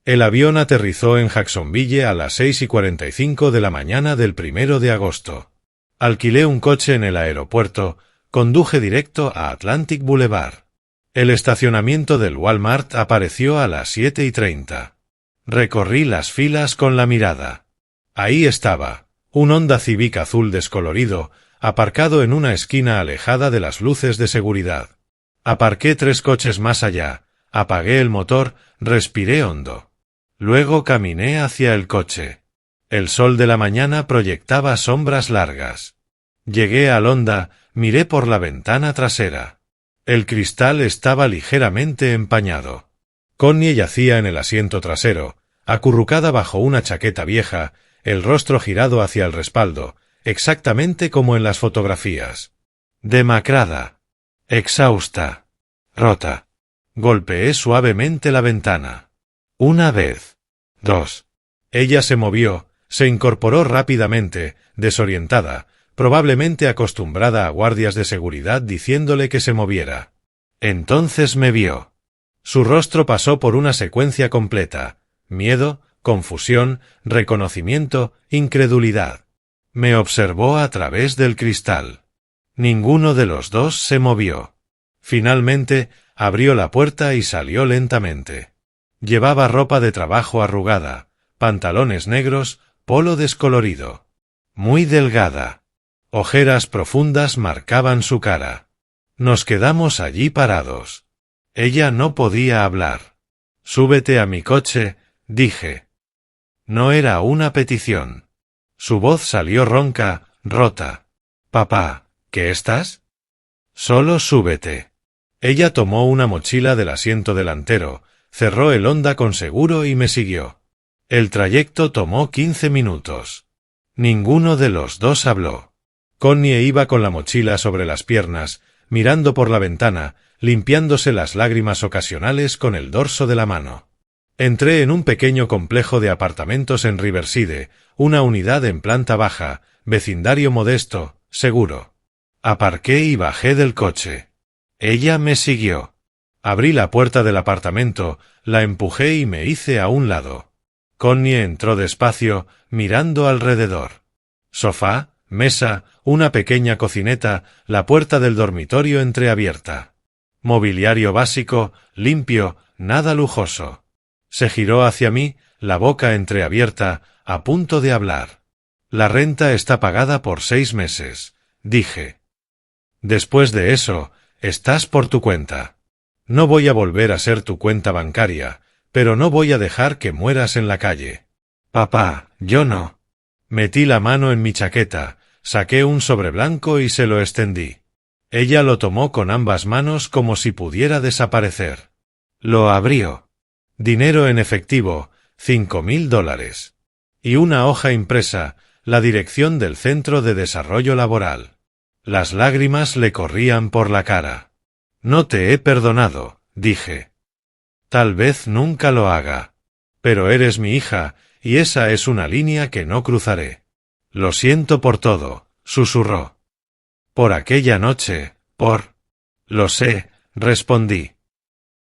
El avión aterrizó en Jacksonville a las 6:45 de la mañana del 1 de agosto. Alquilé un coche en el aeropuerto, conduje directo a Atlantic Boulevard. El estacionamiento del Walmart apareció a las 7:30. Recorrí las filas con la mirada. Ahí estaba, un Honda Civic azul descolorido, aparcado en una esquina alejada de las luces de seguridad. Aparqué 3 coches más allá, apagué el motor, respiré hondo. Luego caminé hacia el coche. El sol de la mañana proyectaba sombras largas. Llegué al Honda, miré por la ventana trasera. El cristal estaba ligeramente empañado. Connie yacía en el asiento trasero, acurrucada bajo una chaqueta vieja, el rostro girado hacia el respaldo, exactamente como en las fotografías. Demacrada. Exhausta. Rota. Golpeé suavemente la ventana. 1 vez. 2. Ella se movió, se incorporó rápidamente, desorientada, probablemente acostumbrada a guardias de seguridad diciéndole que se moviera. Entonces me vio. Su rostro pasó por una secuencia completa: miedo, confusión, reconocimiento, incredulidad. Me observó a través del cristal. Ninguno de los dos se movió. Finalmente, abrió la puerta y salió lentamente. Llevaba ropa de trabajo arrugada, pantalones negros, polo descolorido. Muy delgada. Ojeras profundas marcaban su cara. Nos quedamos allí parados. Ella no podía hablar. «Súbete a mi coche», dije. No era una petición. Su voz salió ronca, rota. «Papá, ¿qué estás?» «Solo súbete». Ella tomó una mochila del asiento delantero, cerró el Honda con seguro y me siguió. El trayecto tomó 15 minutos. Ninguno de los dos habló. Connie iba con la mochila sobre las piernas, mirando por la ventana, limpiándose las lágrimas ocasionales con el dorso de la mano. Entré en un pequeño complejo de apartamentos en Riverside, una unidad en planta baja, vecindario modesto, seguro. Aparqué y bajé del coche. Ella me siguió. Abrí la puerta del apartamento, la empujé y me hice a un lado. Connie entró despacio, mirando alrededor. Sofá, mesa, una pequeña cocineta, la puerta del dormitorio entreabierta. Mobiliario básico, limpio, nada lujoso. Se giró hacia mí, la boca entreabierta, a punto de hablar. «La renta está pagada por 6 meses», dije. «Después de eso, estás por tu cuenta. No voy a volver a ser tu cuenta bancaria, pero no voy a dejar que mueras en la calle». «Papá, yo no». Metí la mano en mi chaqueta, saqué un sobre blanco y se lo extendí. Ella lo tomó con ambas manos como si pudiera desaparecer. Lo abrió. Dinero en efectivo, $5,000. Y una hoja impresa, la dirección del Centro de Desarrollo Laboral. Las lágrimas le corrían por la cara. «No te he perdonado», dije. «Tal vez nunca lo haga. Pero eres mi hija, y esa es una línea que no cruzaré. Lo siento por todo», susurró. «Por aquella noche, por...». «Lo sé», respondí.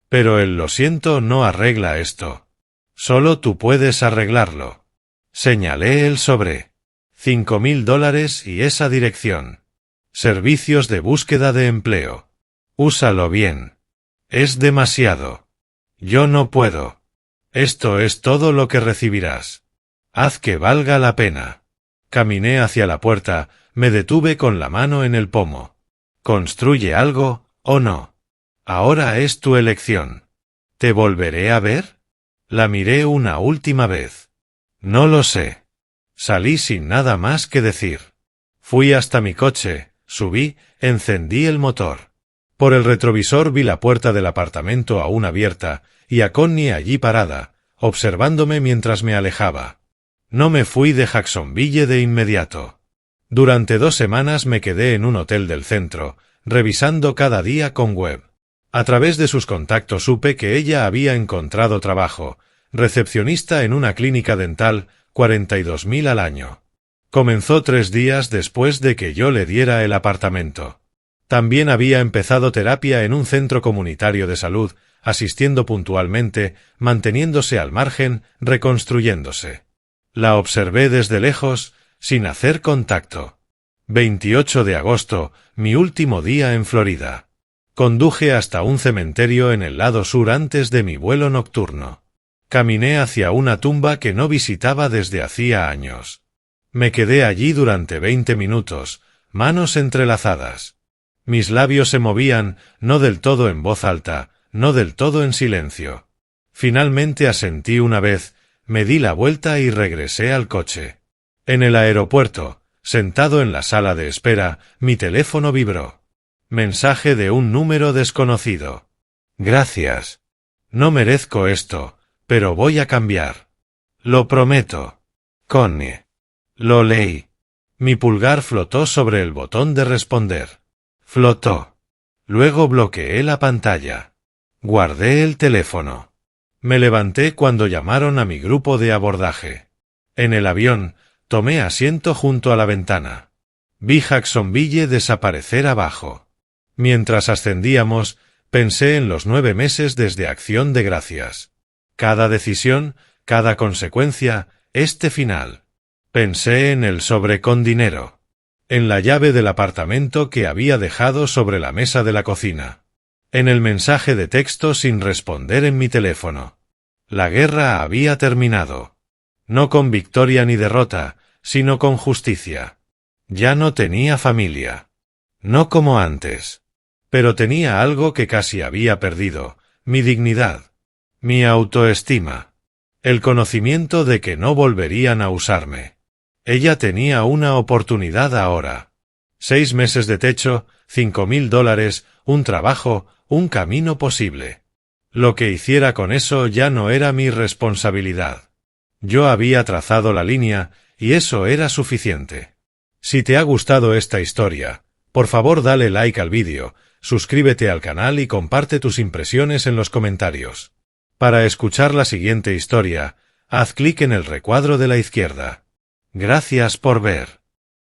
«Pero el lo siento no arregla esto. Solo tú puedes arreglarlo». Señalé el sobre. $5,000 y esa dirección. Servicios de búsqueda de empleo. Úsalo bien. Es demasiado. Yo no puedo. Esto es todo lo que recibirás. Haz que valga la pena. Caminé hacia la puerta, me detuve con la mano en el pomo. ¿Construye algo, o no? Ahora es tu elección. ¿Te volveré a ver? La miré una última vez. No lo sé. Salí sin nada más que decir. Fui hasta mi coche, subí, encendí el motor. Por el retrovisor vi la puerta del apartamento aún abierta, y a Connie allí parada, observándome mientras me alejaba. No me fui de Jacksonville de inmediato. Durante 2 semanas me quedé en un hotel del centro, revisando cada día con Webb. A través de sus contactos supe que ella había encontrado trabajo, recepcionista en una clínica dental, $42,000 al año. Comenzó 3 días después de que yo le diera el apartamento. También había empezado terapia en un centro comunitario de salud, asistiendo puntualmente, manteniéndose al margen, reconstruyéndose. La observé desde lejos, sin hacer contacto. 28 de agosto, mi último día en Florida. Conduje hasta un cementerio en el lado sur antes de mi vuelo nocturno. Caminé hacia una tumba que no visitaba desde hacía años. Me quedé allí durante 20 minutos, manos entrelazadas. Mis labios se movían, no del todo en voz alta, no del todo en silencio. Finalmente asentí una vez, me di la vuelta y regresé al coche. En el aeropuerto, sentado en la sala de espera, mi teléfono vibró. Mensaje de un número desconocido. Gracias. No merezco esto, pero voy a cambiar. Lo prometo. Connie. Lo leí. Mi pulgar flotó sobre el botón de responder. Flotó. Luego bloqueé la pantalla. Guardé el teléfono. Me levanté cuando llamaron a mi grupo de abordaje. En el avión, tomé asiento junto a la ventana. Vi Jacksonville desaparecer abajo. Mientras ascendíamos, pensé en los 9 meses desde Acción de Gracias. Cada decisión, cada consecuencia, este final. Pensé en el sobre con dinero. En la llave del apartamento que había dejado sobre la mesa de la cocina. En el mensaje de texto sin responder en mi teléfono. La guerra había terminado. No con victoria ni derrota, sino con justicia. Ya no tenía familia. No como antes. Pero tenía algo que casi había perdido, mi dignidad. Mi autoestima. El conocimiento de que no volverían a usarme. Ella tenía una oportunidad ahora. 6 meses de techo, $5,000, un trabajo, un camino posible. Lo que hiciera con eso ya no era mi responsabilidad. Yo había trazado la línea, y eso era suficiente. Si te ha gustado esta historia, por favor dale like al vídeo, suscríbete al canal y comparte tus impresiones en los comentarios. Para escuchar la siguiente historia, haz clic en el recuadro de la izquierda. Gracias por ver.